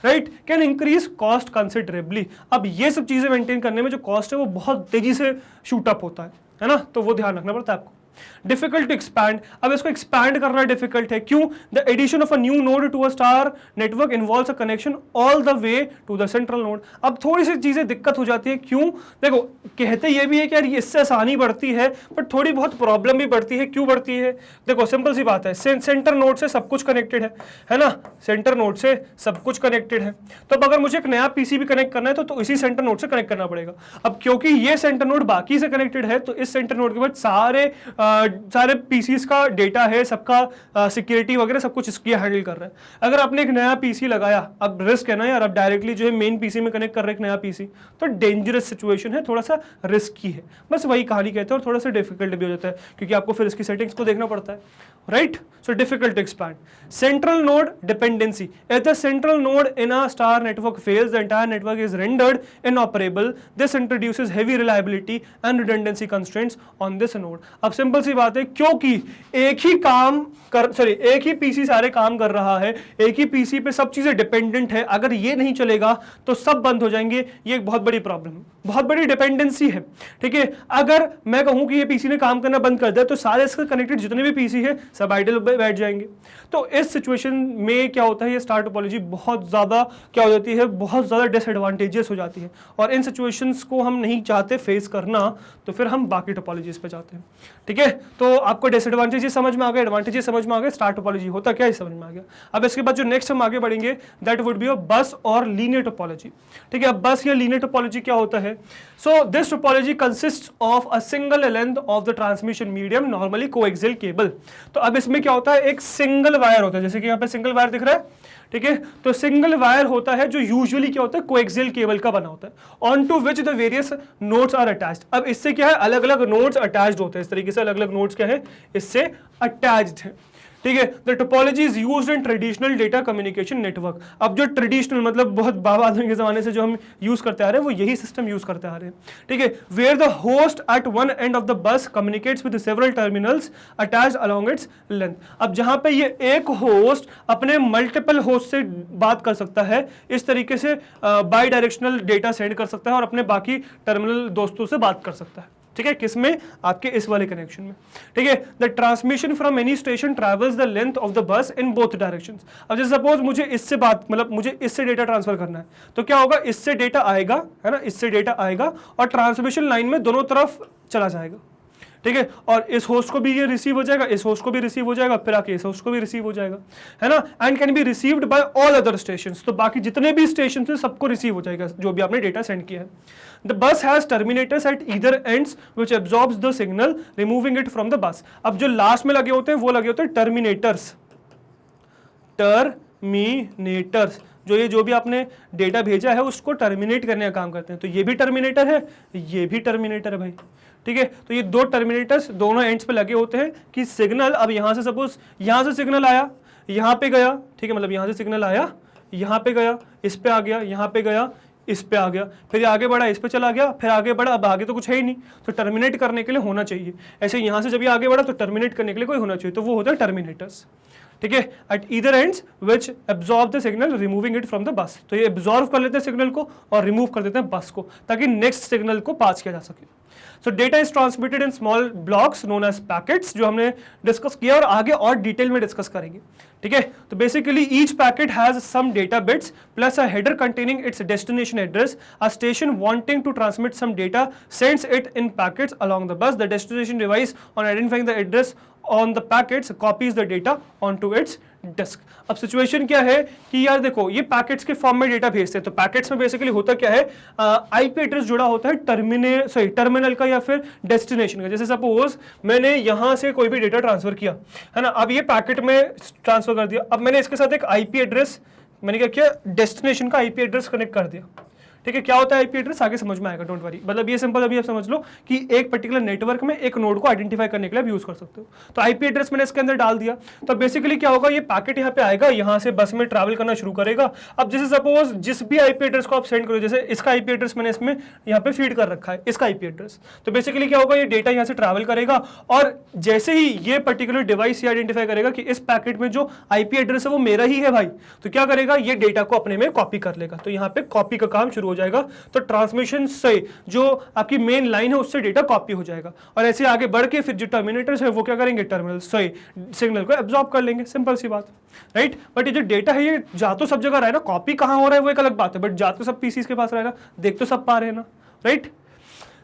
right. Can increase cost considerably. अब ये सब चीजें मेंटेन करने में जो कॉस्ट है वो बहुत तेजी से शूट अप होता है ना, तो वो ध्यान रखना पड़ता है आपको. Difficult to expand. अब इसको एक्सपैंड करना डिफिकल्ट है, क्यों? The addition of a new node to a star network involves a connection all the way to the central node. अब थोड़ी सी चीजें दिक्कत हो जाती है, क्यों? देखो कहते ये भी है कि यार इससे आसानी बढ़ती है, बट थोड़ी बहुत प्रॉब्लम भी बढ़ती है. क्यों बढ़ती है? देखो सिंपल सी बात है, सेंटर नोड से सब कुछ कनेक्टेड है ना, सेंटर नोड से सब कुछ कनेक्टेड है. तो अब अगर मुझे एक नया पीसी भी कनेक्ट करना है तो इसी सेंटर नोड से कनेक्ट करना पड़ेगा. अब क्योंकि ये सेंटर नोड बाकी से कनेक्टेड है, तो इस सेंटर नोड के बाद सारे पीसीस का डेटा है, सबका सिक्योरिटी वगैरह सब कुछ इसकी हैंडल कर रहा है. अगर आपने एक नया पीसी लगाया, अब रिस्क है ना यार, अब डायरेक्टली जो है मेन पीसी में कनेक्ट कर रहे एक नया पीसी, तो डेंजरस सिचुएशन है, थोड़ा सा रिस्की है, बस वही कहानी कहते हैं. और थोड़ा सा डिफिकल्ट भी हो जाता है, क्योंकि आपको फिर इसकी सेटिंग्स को देखना पड़ता है, right. So difficult to expand. Central node dependency. If the central node in a star network fails, the entire network is rendered inoperable. This introduces heavy reliability and redundancy constraints on this node. अब simple सी बात है, क्योंकि एक ही PC सारे काम कर रहा है, एक ही पीसी पे सब चीजें डिपेंडेंट है, अगर ये नहीं चलेगा तो सब बंद हो जाएंगे. ये एक बहुत बड़ी प्रॉब्लम है, बहुत बड़ी डिपेंडेंसी है, ठीक है. अगर मैं कहूं कि ये पीसी ने काम करना बंद कर दिया तो सारे इसके कनेक्टेड जितने भी पीसी है सब आइडल बैठ जाएंगे. तो इस सिचुएशन में क्या होता है, ये स्टार टोपोलॉजी बहुत ज्यादा क्या हो जाती है, बहुत ज्यादा डिसएडवांटेजेस हो जाती है. और इन सिचुएशंस को हम नहीं चाहते फेस करना, तो फिर हम बाकी टोपोलॉजीज पे जाते हैं, ठीक है. ठीक है, तो आपको डिसएडवांटेजेस समझ में आ गए, एडवांटेजेस समझ में आ गए, स्टार टोपोलॉजी होता क्या है समझ में आ गया। अब इसके बाद जो नेक्स्ट हम आगे बढ़ेंगे दैट वुड बी बस और लीनियर टोपोलॉजी। ठीक है, अब बस या लीनियर टोपोलॉजी क्या होता है? So this topology consist of a single length of the transmission medium, normally coaxial cable. तो अब इसमें क्या होता है, एक सिंगल वायर होता है, जैसे कि यहाँ पे सिंगल वायर दिख रहा है, ठीक है, तो सिंगल वायर होता है जो यूजुअली क्या होता है, कोएक्सियल केबल का बना होता है, on to which the various nodes are attached. अब इससे क्या है, अलग अलग नोड्स अटैच्ड होते हैं, इस तरीके से अलग अलग नोड्स क्या है, इससे अटैच्ड है। ठीक है, the topology is used in traditional data communication network. अब जो ट्रेडिशनल मतलब बहुत बाबा आदमी के जमाने से जो हम यूज करते आ रहे हैं वो यही सिस्टम यूज करते आ रहे हैं। ठीक है, where the host at one end of the bus communicates with several terminals attached along its length. अब जहां पे ये एक होस्ट अपने मल्टीपल होस्ट से बात कर सकता है, इस तरीके से बाई डायरेक्शनल डेटा सेंड कर सकता है और अपने बाकी टर्मिनल दोस्तों से बात कर सकता है। ठीक है, किसमें, आपके इस वाले कनेक्शन में। ठीक है, the transmission from any station travels the length of the बस इन बोथ डायरेक्शंस। अब जैसे सपोज मुझे इससे बात मतलब मुझे इससे डेटा ट्रांसफर करना है, तो क्या होगा, इससे डेटा आएगा, है ना, इससे डेटा आएगा और ट्रांसमिशन लाइन में दोनों तरफ चला जाएगा। ठीक है, और इस होस्ट को भी ये रिसीव हो जाएगा, इस होस्ट को भी रिसीव हो जाएगा, फिर आके इस होस्ट को भी रिसीव हो जाएगा, है ना, and can be received by all other stations. तो बाकी जितने भी स्टेशन थे सबको रिसीव हो जाएगा जो भी आपने डेटा सेंड किया है। The bus has terminators at either ends which absorbs the signal removing it from the bus. अब जो लास्ट में लगे होते हैं वो लगे होते हैं टर्मिनेटर्स, टर्मिनेटर्स, जो भी आपने डेटा भेजा है उसको टर्मिनेट करने का काम करते हैं। तो ये भी टर्मिनेटर है, ये भी टर्मिनेटर है भाई। ठीक है, तो ये दो टर्मिनेटर्स दोनों एंड्स पे लगे होते हैं कि सिग्नल, अब यहां से सपोज यहां से सिग्नल आया, यहां पे गया, ठीक है, मतलब यहां से सिग्नल आया, यहां पे गया, इस पे आ गया, यहां पे गया, इस पे आ गया, फिर आगे बढ़ा, इस पे चला गया, फिर आगे बढ़ा, अब आगे तो कुछ है ही नहीं, तो टर्मिनेट करने के लिए होना चाहिए। ऐसे यहां से जब ये आगे बढ़ा तो टर्मिनेट करने के लिए कोई होना चाहिए, तो वो होता है टर्मिनेटर्स। ठीक है, at either ends which absorb the signal removing it from the bus. तो ये एब्जॉर्ब कर लेते हैं सिग्नल को और रिमूव कर देते हैं बस को, ताकि नेक्स्ट सिग्नल को पास किया जा सके। So data is transmitted in small blocks known as packets, जो हमने डिस्कस किया और आगे और डिटेल में डिस्कस करेंगे। ठीक है, तो basically each packet has some data bits plus a header containing its destination address. A station wanting to transmit some data sends it in packets along the bus. The destination device on identifying the address on the packets copies the data onto its disk. अब situation क्या है कि यार देखो ये packets के form में data भेजते हैं, तो पैकेट्स में बेसिकली होता क्या है, आईपी एड्रेस जुड़ा होता है टर्मिनल का या फिर डेस्टिनेशन का। जैसे सपोज मैंने यहां से कोई भी डेटा ट्रांसफर किया, है ना, अब ये पैकेट में ट्रांसफर कर दिया, अब मैंने इसके साथ एक आईपी एड्रेस, मैंने क्या किया, डेस्टिनेशन का आईपी एड्रेस कनेक्ट कर दिया। ठीक है, क्या होता है आईपी एड्रेस आगे समझ में आएगा, डोंट वरी। मतलब ये सिंपल अभी आप समझ लो कि एक पर्टिकुलर नेटवर्क में एक नोड को आइडेंटिफाई करने के लिए आप यूज कर सकते हो। तो आईपी एड्रेस मैंने इसके अंदर डाल दिया, तो बेसिकली क्या होगा, ये पैकेट यहाँ पे आएगा, यहाँ से बस में ट्रैवल करना शुरू करेगा। अब जैसे सपोज जिस भी आईपी एड्रेस को आप सेंड करो, जैसे इसका आईपी एड्रेस मैंने इसमें यहाँ पे फीड कर रखा है, इसका आईपी एड्रेस, तो बेसिकली क्या होगा, ये डेटा यहाँ से ट्रैवल करेगा और जैसे ही ये पर्टिकुलर डिवाइस ये आइडेंटिफाई करेगा कि इस पैकेट में जो आईपी एड्रेस है वो मेरा ही है भाई, तो क्या करेगा, ये डेटा को अपने में कॉपी कर लेगा। तो यहाँ पे कॉपी का काम शुरू हो जाएगा, तो ट्रांसमिशन से जो आपकी मेन लाइन है उससे डेटा कॉपी हो जाएगा और ऐसे आगे बढ़ के फिर जो टर्मिनेटर्स है वो क्या करेंगे, टर्मिनल से सिग्नल को एब्जॉर्ब कर लेंगे। सिंपल सी बात, राइट। बट ये जो डेटा है ये जा तो सब जगह रहा है ना, कॉपी कहां हो रहा है वो एक अलग बात है, बट जा तो सब पीसीस के पास रहा है ना, देख तो सब पा रहे हैं ना, right.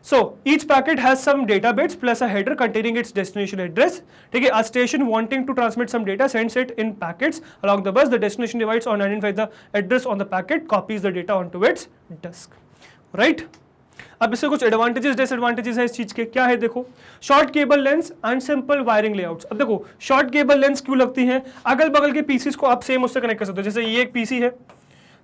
So each packet has some data bits plus a header containing its destination address. ठीक है, a station wanting to transmit some data sends it in packets along the bus. The destination device on identify the address on the packet copies the data onto its disk. Right? अब इससे कुछ advantages disadvantages है इस चीज के, क्या है देखो, short cable lens and simple wiring layouts. अब देखो शॉर्ट केबल लेंस क्यों लगती हैं, अगल बगल के पीसीस को आप सेम उससे कनेक्ट कर सकते हो। जैसे ये एक पीसी है,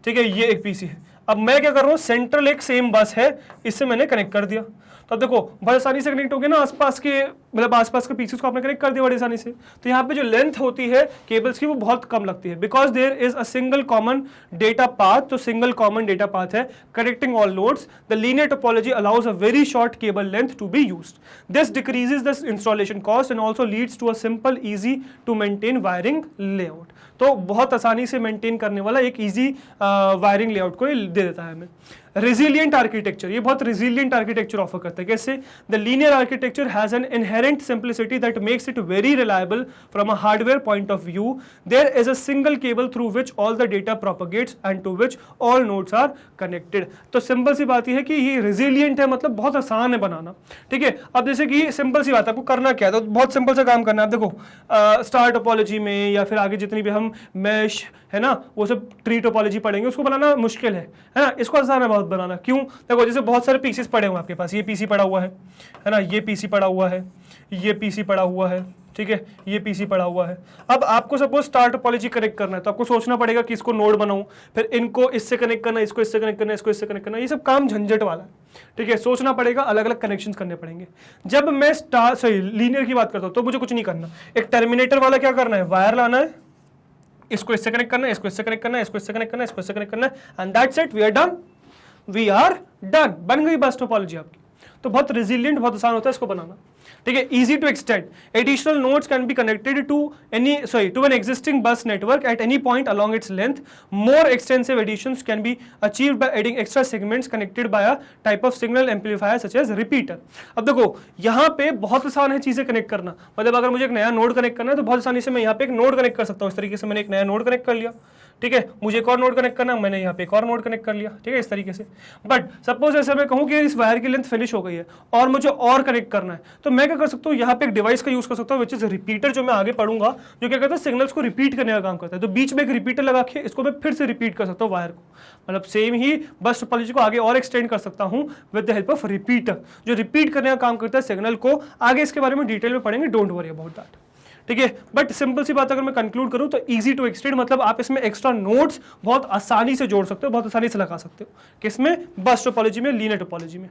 ठीक है, ये एक पीसी है, अब मैं क्या कर रहा हूँ, सेंट्रल एक सेम बस है, इससे मैंने कनेक्ट कर दिया, तो अब देखो बड़ी आसानी से कनेक्ट हो गया ना, आसपास के मतलब आसपास के पीसेस को आपने कनेक्ट कर दिया बड़ी आसानी से। तो यहाँ पे जो लेंथ होती है केबल्स की वो बहुत कम लगती है, because there is a single common data path. तो सिंगल कॉमन डेटा पाथ है connecting all nodes. The linear topology allows a very short cable length to be used. This decreases the installation cost and also leads to a simple easy to maintain wiring layout. तो बहुत आसानी से maintain करने वाला एक easy wiring layout को दे देता है हमें। रेजिलियंट आर्किटेक्चर, ये बहुत रेजिलियंट आर्किटेक्चर ऑफर करता है। कैसे? The linear architecture has an inherent simplicity that makes it very reliable from a hardware point of view. There is a single cable through which all the data propagates and to which all nodes are connected. तो simple सी बात यह है कि ये resilient है, मतलब बहुत आसान है बनाना। ठीक है, अब जैसे कि सिंपल सी बात है, आपको करना क्या है, तो बहुत सिंपल सा काम करना है। देखो स्टार टोपोलॉजी में या फिर आगे जितनी भी हम मैश है ना, वो सब ट्री टोपोलॉजी पढ़ेंगे, उसको बनाना मुश्किल है ना, इसको आसान है बहुत बनाना। क्यों? देखो जैसे बहुत सारे पीसेस पड़े हुए हैं आपके पास, ये पीसी पड़ा हुआ है ना, ये पीसी पड़ा हुआ है, ये पीसी पड़ा हुआ है, ठीक है, ये पीसी पड़ा हुआ है। अब आपको सपोज स्टार टोपोलॉजी कनेक्ट करना है, तो आपको सोचना पड़ेगा कि इसको नोड बनाऊं, फिर इनको इससे कनेक्ट करना, इसको इससे कनेक्ट करना, इसको इससे कनेक्ट करना, ये सब काम झंझट वाला है। ठीक है, सोचना पड़ेगा, अलग अलग कनेक्शंस करने पड़ेंगे। जब मैं लीनियर की बात करता हूं तो मुझे कुछ नहीं करना, एक टर्मिनेटर वाला क्या करना है, वायर लाना है, इसको इससे कनेक्ट करना है, इसको इससे कनेक्ट करना है, इसको इससे कनेक्ट करना है, इसको इससे कनेक्ट करना है, and that's it, we are done, we are done, बन गई बस टोपोलॉजी आपकी। तो बहुत रेजिलियंट, बहुत आसान होता है इसको बनाना। ठीक है, easy to extend, additional nodes can be connected to to an existing bus network at any point along its length. More extensive additions can be achieved by adding extra segments connected by a type of signal amplifier such as repeater. अब देखो यहाँ पे बहुत आसान है चीजें connect करना, मतलब अगर मुझे एक नया नोड कनेक्ट करना है तो बहुत आसानी से मैं यहाँ पे एक नोड कनेक्ट कर सकता हूँ। इस तरीके से मैंने एक नया नोड कनेक्ट कर लिया, ठीक है, मुझे एक और नोड कनेक्ट करना, मैंने यहाँ पे एक और नोड कनेक्ट कर लिया, ठीक है, इस तरीके से। बट सपोज ऐसे मैं कहूँ कि इस वायर की लेंथ फिनिश हो गई है और मुझे और कनेक्ट करना है, तो मैं क्या कर सकता हूँ, यहाँ पे एक डिवाइस का यूज कर सकता हूँ विच इज रिपीटर, जो मैं आगे पढ़ूंगा, जो क्या करता है सिग्नल्स को रिपीट करने का काम करता है। तो बीच में एक रिपीटर लगा के इसको मैं फिर से रिपीट कर सकता हूँ वायर को, मतलब सेम ही बस टोपोलॉजी को आगे और एक्सटेंड कर सकता हूँ with the help of repeater, जो रिपीट करने का काम करता है सिग्नल को। आगे इसके बारे में डिटेल में पढ़ेंगे, डोंट वरी अबाउट दैट। ठीक है, बट सिंपल सी बात अगर मैं कंक्लूड करूं तो इजी टू एक्सटेंड, मतलब आप इसमें एक्स्ट्रा नोड्स बहुत आसानी से जोड़ सकते हो, बहुत आसानी से लगा सकते हो। किसमें? बस टोपोलॉजी में, लीनियर टोपोलॉजी में।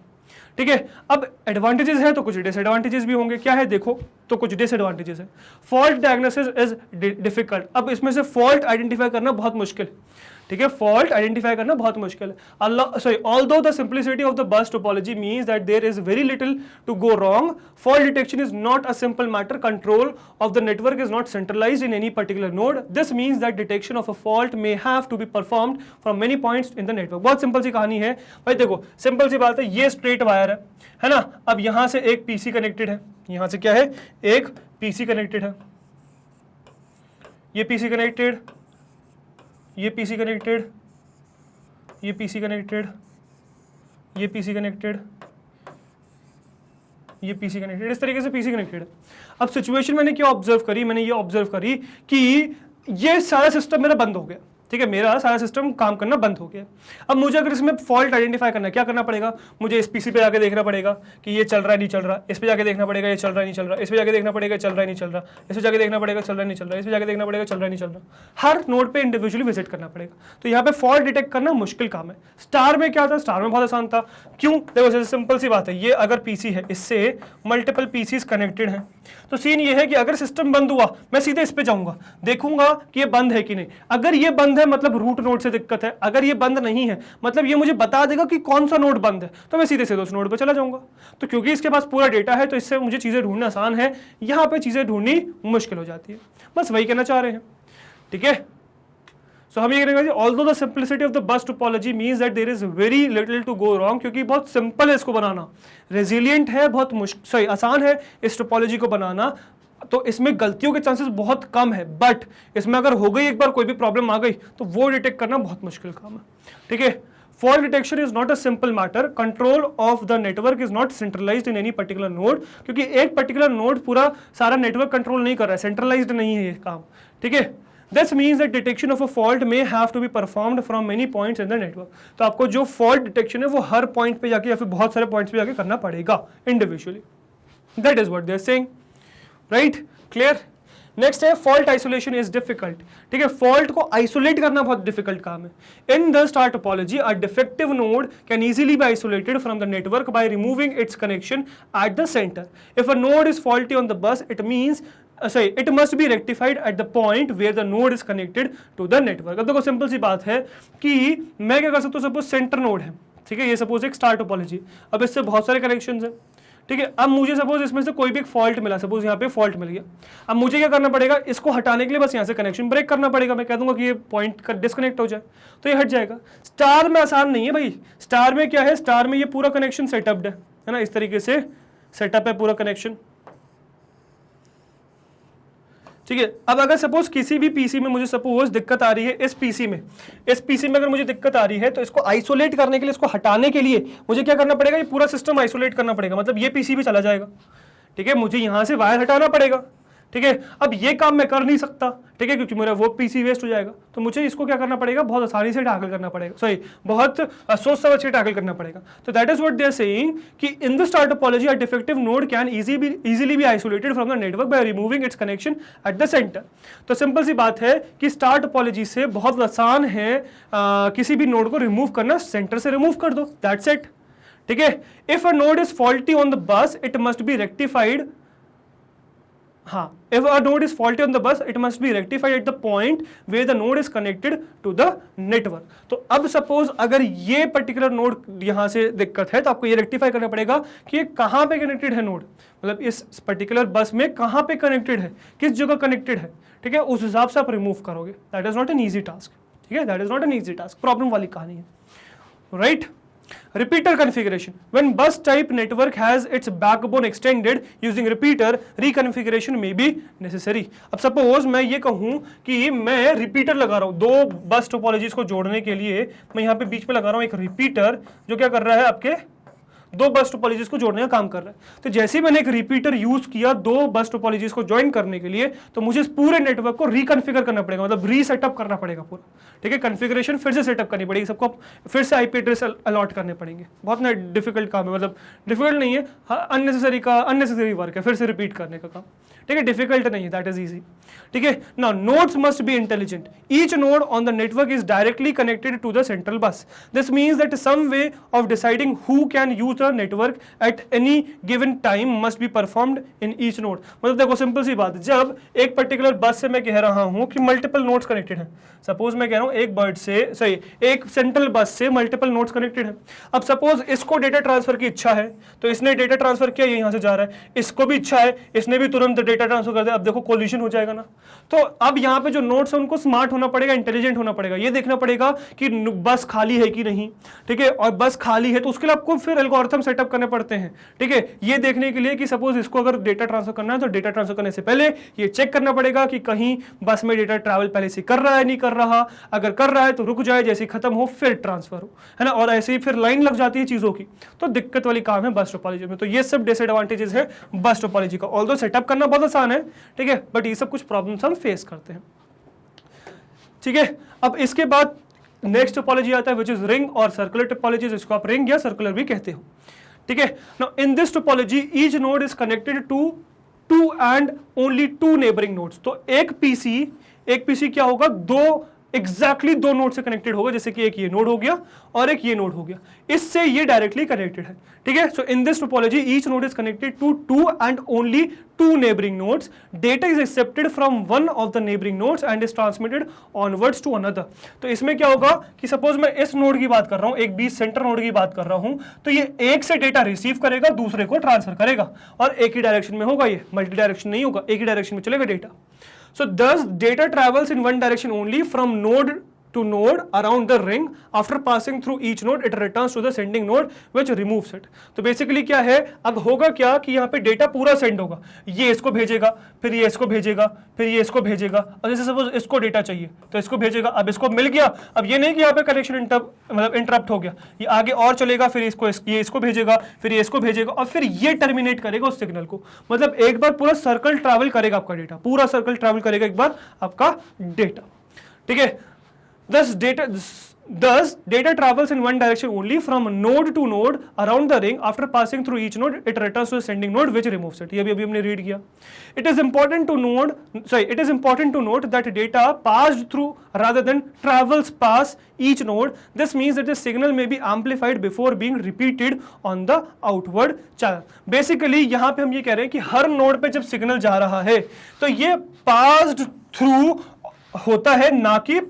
ठीक है, अब एडवांटेजेस है तो कुछ डिसएडवांटेजेस भी होंगे। क्या है देखो, तो कुछ डिसएडवांटेजेस है। फॉल्ट डायग्नोसिस इज डिफिकल्ट, अब इसमें से फॉल्ट आइडेंटिफाई करना बहुत मुश्किल है। ठीक है, फॉल्ट आइडेंटिफाई करना बहुत मुश्किल है। Although the simplicity of the bus topology means that there is very little to go wrong, fault detection is not a simple matter, control of the network is not centralised in any particular node, this means that detection of a fault may have to be performed from many points in the network. बहुत simple सी कहानी है भाई, देखो simple सी बात है, ये स्ट्रेट वायर है ना, अब यहां से एक पीसी कनेक्टेड है, यहां से क्या है, एक पीसी कनेक्टेड है, ये पीसी कनेक्टेड, ये पीसी कनेक्टेड, ये पीसी कनेक्टेड, ये पीसी कनेक्टेड, ये पीसी कनेक्टेड, इस तरीके से पीसी कनेक्टेड है। अब सिचुएशन मैंने क्या ऑब्जर्व करी, मैंने ये ऑब्जर्व करी कि ये सारा सिस्टम मेरा बंद हो गया। ठीक है, मेरा सारा सिस्टम काम करना बंद हो गया। अब मुझे अगर इसमें फॉल्ट आइडेंटिफाई करना है, क्या करना पड़ेगा, मुझे इस पीसी पे जाके देखना पड़ेगा कि ये चल रहा है नहीं चल रहा, इस पे जाके देखना पड़ेगा ये चल रहा है नहीं चल रहा, इस पे जाके देखना पड़ेगा चल रहा है नहीं चल रहा, इस पे जाके देखना पड़ेगा चल रहा है नहीं चल रहा, इस पे जाके देखना पड़ेगा चल रहा है नहीं चल रहा। हर नोड पे इंडिविजुअली विजिट करना पड़ेगा, तो यहाँ पे फॉल्ट डिटेक्ट करना मुश्किल काम है। स्टार में क्या था, स्टार में बहुत आसान था। क्यों? देखो सिंपल सी बात है, ये अगर पीसी है, इससे मल्टीपल पीसीज कनेक्टेड हैं, तो सीन ये है कि अगर सिस्टम बंद हुआ, मैं सीधे इस पे जाऊंगा, देखूंगा कि ये बंद है कि नहीं। अगर ये बंद है मतलब रूट नोड से दिक्कत है, अगर ये बंद नहीं है मतलब ये मुझे बता देगा कि कौन सा नोड बंद है, तो मैं सीधे से उस नोड पे चला जाऊंगा। तो क्योंकि इसके पास पूरा डेटा है, तो इससे मुझे चीजें ढूंढना आसान है, यहाँ पे चीजें ढूंढनी मुश्किल हो जाती है। बस वही कहना चाह रहे हैं। ठीक है, सो हम ये करेंगे, although the simplicity of the bus topology means that there is very little to go wrong, क्योंकि बहुत सिंपल है इसको बनाना, रेजिलियंट है, बहुत आसान है इस टोपोलॉजी को बनाना, तो इसमें गलतियों के चांसेस बहुत कम है। बट इसमें अगर हो गई एक बार कोई भी प्रॉब्लम आ गई तो वो डिटेक्ट करना बहुत मुश्किल काम है। ठीक है, fault detection is not a simple matter, control of the network is not centralised in any particular node, क्योंकि एक पर्टिकुलर नोड पूरा सारा नेटवर्क कंट्रोल नहीं कर रहा है, सेंट्रलाइज्ड नहीं है ये काम। ठीक है, this means that detection of a fault may have to be performed from many points in the network, तो आपको जो फॉल्ट डिटेक्शन है वो हर पॉइंट पे जाके या फिर बहुत सारे पॉइंट्स पे जाके करना पड़ेगा individually. That is what they are saying, right? Clear? Next है फॉल्ट आइसोलेशन इज डिफिकल्ट। ठीक है, फॉल्ट को आइसोलेट करना बहुत डिफिकल्ट काम है। इन the star topology a defective node can easily be isolated from the network by removing its connection at the centre. If a node is faulty on the bus, it means it must be rectified at the point where the node is connected to the network। अब देखो simple सी बात है कि मैं क्या कर सकता हूँ, सपोज सेंटर नोड है, ठीक है, ये सपोज एक स्टार टोपोलॉजी, अब इससे बहुत सारे कनेक्शंस हैं, ठीक है। अब मुझे सपोज इसमें से कोई भी एक फॉल्ट मिला, सपोज यहाँ पे फॉल्ट मिल गया, अब मुझे क्या करना पड़ेगा, इसको हटाने के लिए बस यहाँ से कनेक्शन ब्रेक करना पड़ेगा। मैं कह दूंगा कि ये पॉइंट डिस्कनेक्ट हो जाए तो ये हट जाएगा। स्टार में आसान नहीं है भाई, स्टार में क्या है, स्टार में ये पूरा कनेक्शन सेटअप है ना, इस तरीके से सेटअप है पूरा कनेक्शन, ठीक है। अब अगर सपोज किसी भी पीसी में मुझे सपोज दिक्कत आ रही है, इस पीसी में अगर मुझे दिक्कत आ रही है तो इसको आइसोलेट करने के लिए, इसको हटाने के लिए मुझे क्या करना पड़ेगा, ये पूरा सिस्टम आइसोलेट करना पड़ेगा, मतलब ये पीसी भी चला जाएगा, ठीक है। मुझे यहां से वायर हटाना पड़ेगा, ठीक है। अब ये काम मैं कर नहीं सकता, ठीक है, क्योंकि मेरा वो पीसी वेस्ट हो जाएगा, तो मुझे इसको क्या करना पड़ेगा, बहुत आसानी से टैकल करना पड़ेगा, सॉरी बहुत सोच समझ के टैकल करना पड़ेगा। तो that is what they are saying कि in the star topology a defective node can easily be isolated from the network by removing its connection at the centre. तो सिंपल सी बात है कि स्टार टोपोलॉजी से बहुत आसान है किसी भी नोड को रिमूव करना, सेंटर से रिमूव कर दो, दैट्स इट, ठीक है। If a node is faulty on the bus it must be rectified, हाँ, if a node is faulty on the bus, it must be rectified at the point where the node is connected to the network. तो अब suppose अगर ये particular node यहां से दिक्कत है तो आपको ये रेक्टिफाई करना पड़ेगा कि ये कहां पे कनेक्टेड है नोड, मतलब इस पर्टिकुलर बस में कहां पे कनेक्टेड है, किस जगह कनेक्टेड है, ठीक है, उस हिसाब से आप रिमूव करोगे। That is not an easy task, ठीक है, that is not an easy task, problem वाली कहानी है, right. Repeater configuration. When bus type network has its backbone extended using repeater, reconfiguration may be necessary. अब suppose मैं ये कहूँ कि मैं रिपीटर लगा रहा हूँ दो बस टोपोलॉजीज को जोड़ने के लिए, मैं यहाँ पे बीच में लगा रहा हूँ एक रिपीटर जो क्या कर रहा है, आपके दो बस टोपोलॉजीज को जोड़ने का काम कर रहा है। तो जैसे ही मैंने एक रिपीटर यूज किया दो बस टोपोलॉजीज को ज्वाइन करने के लिए, तो मुझे इस पूरे नेटवर्क को रिकॉन्फ़िगर करना पड़ेगा, मतलब रीसेटअप करना पड़ेगा पूरा, ठीक है। कॉन्फ़िगरेशन फिर से सेटअप करनी पड़ेगी, सबको फिर से आईपी एड्रेस अलॉट करने पड़ेंगे। बहुत ना डिफिकल्ट काम है, मतलब डिफिकल्ट नहीं है, अननेसेसरी वर्क है फिर से रिपीट करने का काम, ठीक है, डिफिकल्ट नहीं है, दैट इज ईजी, ठीक है। Now nodes must be intelligent, each node on the network is directly connected to the central bus. This means that some way of deciding who can use the network at any given time must be performed in each node. मतलब देखो simple सी बात, जब एक particular बस से मैं कह रहा हूं कि मल्टीपल नोड्स कनेक्टेड हैं, सपोज मैं कह रहा हूं एक सेंट्रल बस से मल्टीपल नोड्स कनेक्टेड हैं। अब सपोज इसको डेटा ट्रांसफर की इच्छा है तो इसने डेटा ट्रांसफर किया, ये यहां से जा रहा है, इसको भी इच्छा है, इसने भी तुरंत डेटा ट्रांसफर कर दिया। अब देखो कोलिजन हो जाएगा ना। तो अब यहाँ पे जो नोड्स है उनको स्मार्ट होना पड़ेगा, इंटेलिजेंट होना पड़ेगा, ये देखना पड़ेगा कि बस खाली है कि नहीं, ठीक है, और बस खाली है तो उसके लिए आपको फिर एल्गोरिथम सेटअप करने पड़ते हैं, ठीक है, ये देखने के लिए कि सपोज इसको अगर डेटा ट्रांसफर करना है तो डेटा ट्रांसफर करने से पहले ये चेक करना पड़ेगा कि कहीं बस में डेटा ट्रैवल पहले से कर रहा है नहीं कर रहा, अगर कर रहा है तो रुक जाए, जैसे खत्म हो फिर ट्रांसफर हो, है ना, और ऐसे ही फिर लाइन लग जाती है चीजों की, तो दिक्कत वाली काम है बस टोपोलॉजी में। तो ये सब डिसएडवांटेजेस है बस टोपोलॉजी का, ऑल्दो सेटअप करना बहुत आसान है, ठीक है, बट ये सब कुछ प्रॉब्लम्स हम फेस करते हैं, ठीक है। अब इसके बाद नेक्स्ट टोपोलॉजी आता है विच इज रिंग और सर्कुलर टोपोलॉजी, जिसको आप रिंग या सर्कुलर भी कहते हो, ठीक है। Now in this topology each node is connected to to and only to neighbouring nodes. तो एक पीसी क्या होगा, एग्जैक्टली दो नोड से कनेक्टेड होगा, जैसे कि एक ये नोड हो गया और एक ये नोड हो गया, इससे ये डायरेक्टली कनेक्टेड है, ठीक है। So in this topology each node is connected to to and only to neighbouring nodes, data is accepted from one of the neighbouring nodes and is transmitted onwards to another. तो इसमें क्या होगा कि suppose मैं इस node की बात कर रहा हूं, एक बीच सेंटर नोड की बात कर रहा हूं, तो ये एक से डेटा रिसीव करेगा, दूसरे को ट्रांसफर करेगा, और एक ही डायरेक्शन में होगा, ये मल्टी डायरेक्शन नहीं होगा, एक ही डायरेक्शन में चलेगा data. So thus data travels in one direction only from node to node around the ring. After passing through each node, it returns to the sending node which removes it. तो basically क्या है, अब होगा क्या कि यहाँ पे data पूरा सेंड होगा, ये इसको भेजेगा, फिर ये इसको भेजेगा, फिर ये इसको भेजेगा, और जैसे सपोज इसको डेटा चाहिए तो इसको भेजेगा, अब इसको मिल गया, अब ये नहीं कि यहाँ पे कनेक्शन इंटरप्ट हो गया, ये आगे और चलेगा, फिर ये इसको भेजेगा, फिर ये इसको भेजेगा, और फिर ये टर्मिनेट करेगा उस सिग्नल को। मतलब एक बार पूरा सर्कल ट्रैवल करेगा आपका डेटा, पूरा सर्कल ट्रैवल करेगा एक बार आपका डेटा, ठीक है। Thus data travels in one direction only from node to node around the ring. After passing through each node, it returns to the sending node which removes it. ये भी अभी हमने read किया. It is important to note that data passed through rather than travels past each node. This means that the signal may be amplified before being repeated on the outward channel. Basically यहाँ पे हम ये कह रहे हैं कि हर node पे जब सिग्नल जा रहा है तो ये passed through होता है, ना कि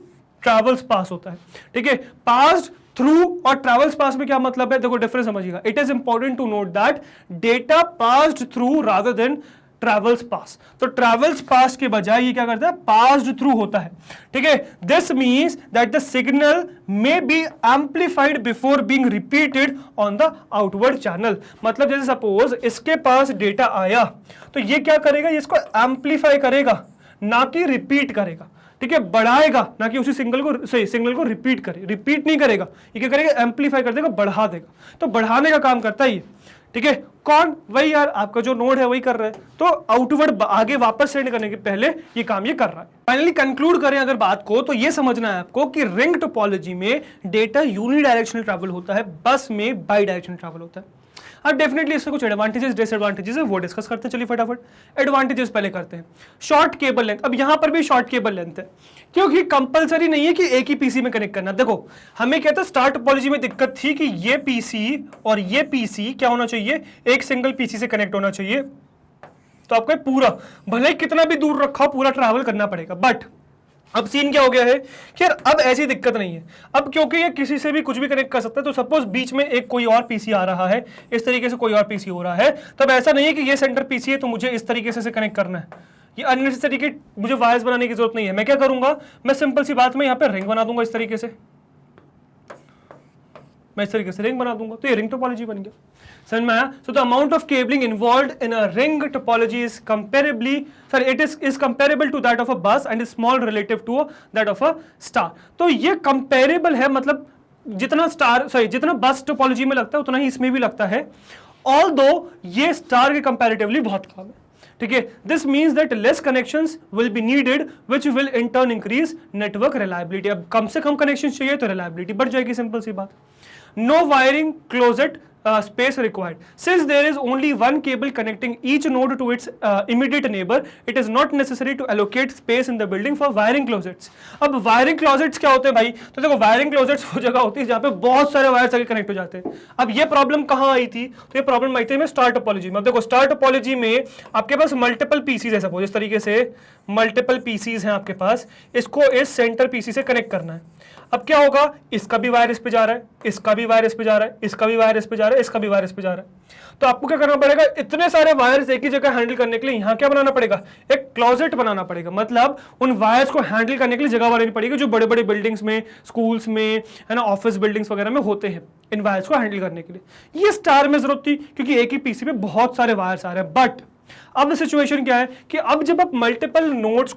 ट्रैवल्स पास होता है, ठीक है, पास्ड थ्रू और ट्रेवल्स पास में क्या मतलब है, देखो डिफरेंस समझिएगा. It is important to note that data passed through rather than travels pass. तो ट्रेवल्स पास के बजाय ये क्या करता है, पास्ड थ्रू होता है. ठीक है, this means that the signal may be amplified before being repeated on the outward channel. मतलब जैसे सपोज इसके पास डेटा आया तो ये क्या करेगा, ये इसको एम्पलीफाई करेगा ना कि रिपीट करेगा. ठीक है, बढ़ाएगा ना कि उसी सिग्नल को रिपीट करे. रिपीट नहीं करेगा, ये क्या करेगा, एम्पलीफाई कर देगा, बढ़ा देगा. तो बढ़ाने का काम करता है ये. ठीक है, कौन, वही यार आपका जो नोड है वही कर रहा है. तो आउटवर्ड आगे वापस सेंड करने के पहले ये काम ये कर रहा है. फाइनली कंक्लूड करें अगर बात को, तो ये समझना है आपको कि रिंग टोपोलॉजी में डेटा यूनिडायरेक्शनल ट्रैवल होता है, बस में बाई डायरेक्शनल ट्रैवल होता है. अब डेफिनेटली इससे कुछ एडवांटेजेस डिसएडवांटेजेस है वो डिस्कस करते हैं. चलिए फटाफट एडवांटेजेस पहले करते हैं. Short cable length. अब यहां पर भी शॉर्ट केबल लेंथ है क्योंकि कंपलसरी नहीं है कि एक ही पीसी में कनेक्ट करना. देखो हमें कहते हैं स्टार टोपोलॉजी में दिक्कत थी कि ये पीसी और ये पीसी क्या होना चाहिए, एक सिंगल पीसी से कनेक्ट होना चाहिए. तो आपको पूरा भले ही कितना भी दूर रखा पूरा ट्रैवल करना पड़ेगा. बट अब सीन क्या हो गया है कि यार अब ऐसी दिक्कत नहीं है. अब क्योंकि ये किसी से भी कुछ भी कनेक्ट कर सकता है, तो सपोज बीच में एक कोई और पीसी आ रहा है, इस तरीके से कोई और पीसी हो रहा है, तब ऐसा नहीं है कि ये सेंटर पीसी है तो मुझे इस तरीके से कनेक्ट करना है. ये अननेसेसरी के मुझे वायर्स बनाने की जरूरत नहीं है. मैं क्या करूंगा, मैं सिंपल सी बात में यहाँ पे रिंग बना दूंगा. इस तरीके से मैं इस तरीके से रिंग बना दूंगा, तो ये रिंग टोपोलॉजी बन गया. समझ में आया? So the amount of cabling involved in a ring topology is comparably it is comparable to that of a bus and is small relative to that of a star. तो ये comparable है, मतलब जितना बस टोपोलॉजी में लगता है उतना ही इसमें भी लगता है, ऑल्दो ये स्टार के कंपैरेटिवली बहुत कम है. ठीक है, this means that less connections will be needed which will in turn increase network reliability. अब कम से कम कनेक्शन चाहिए तो रिलायबिलिटी बढ़ जाएगी. सिंपल सी बात. No wiring closet space required. Since there is only one cable connecting each node to its immediate neighbor, it is not necessary to allocate space in the building for wiring closets. अब wiring closets क्या होते हैं भाई, तो देखो wiring closets वो जगह होती है जहाँ पे बहुत सारे वायर्स आगे कनेक्ट हो जाते हैं. अब ये प्रॉब्लम कहाँ आई थी, तो ये प्रॉब्लम आई थी में स्टार टोपोलॉजी में. अब देखो स्टार टोपोलॉजी में आपके पास मल्टीपल पीसीज है, सपोज इस तरीके से मल्टीपल पीसीज हैं आपके पास, इसको इस सेंटर पीसी से कनेक्ट करना है. अब क्या होगा, इसका भी वायर इस पे जा रहा है, इसका भी वायर इस पे जा रहा है, इसका भी वायर इस पे जा रहा है, इसका भी वायर इस पे जा रहा है. तो आपको क्या करना पड़ेगा, इतने सारे वायर्स एक ही जगह हैंडल करने के लिए यहाँ क्या बनाना पड़ेगा, एक क्लोजेट बनाना पड़ेगा. मतलब उन वायर्स को हैंडल करने के लिए जगह बनानी पड़ेगी जो बड़े बड़े बिल्डिंग्स में, स्कूल्स में, है ना, ऑफिस बिल्डिंग्स वगैरह में होते हैं, इन वायर्स को हैंडल करने के लिए. ये स्टार में जरूरत थी क्योंकि एक ही पीसी में बहुत सारे वायर्स आ रहे हैं. बट अब सिचुएशन क्या है कि अब जब आप मल्टीपल नोड्स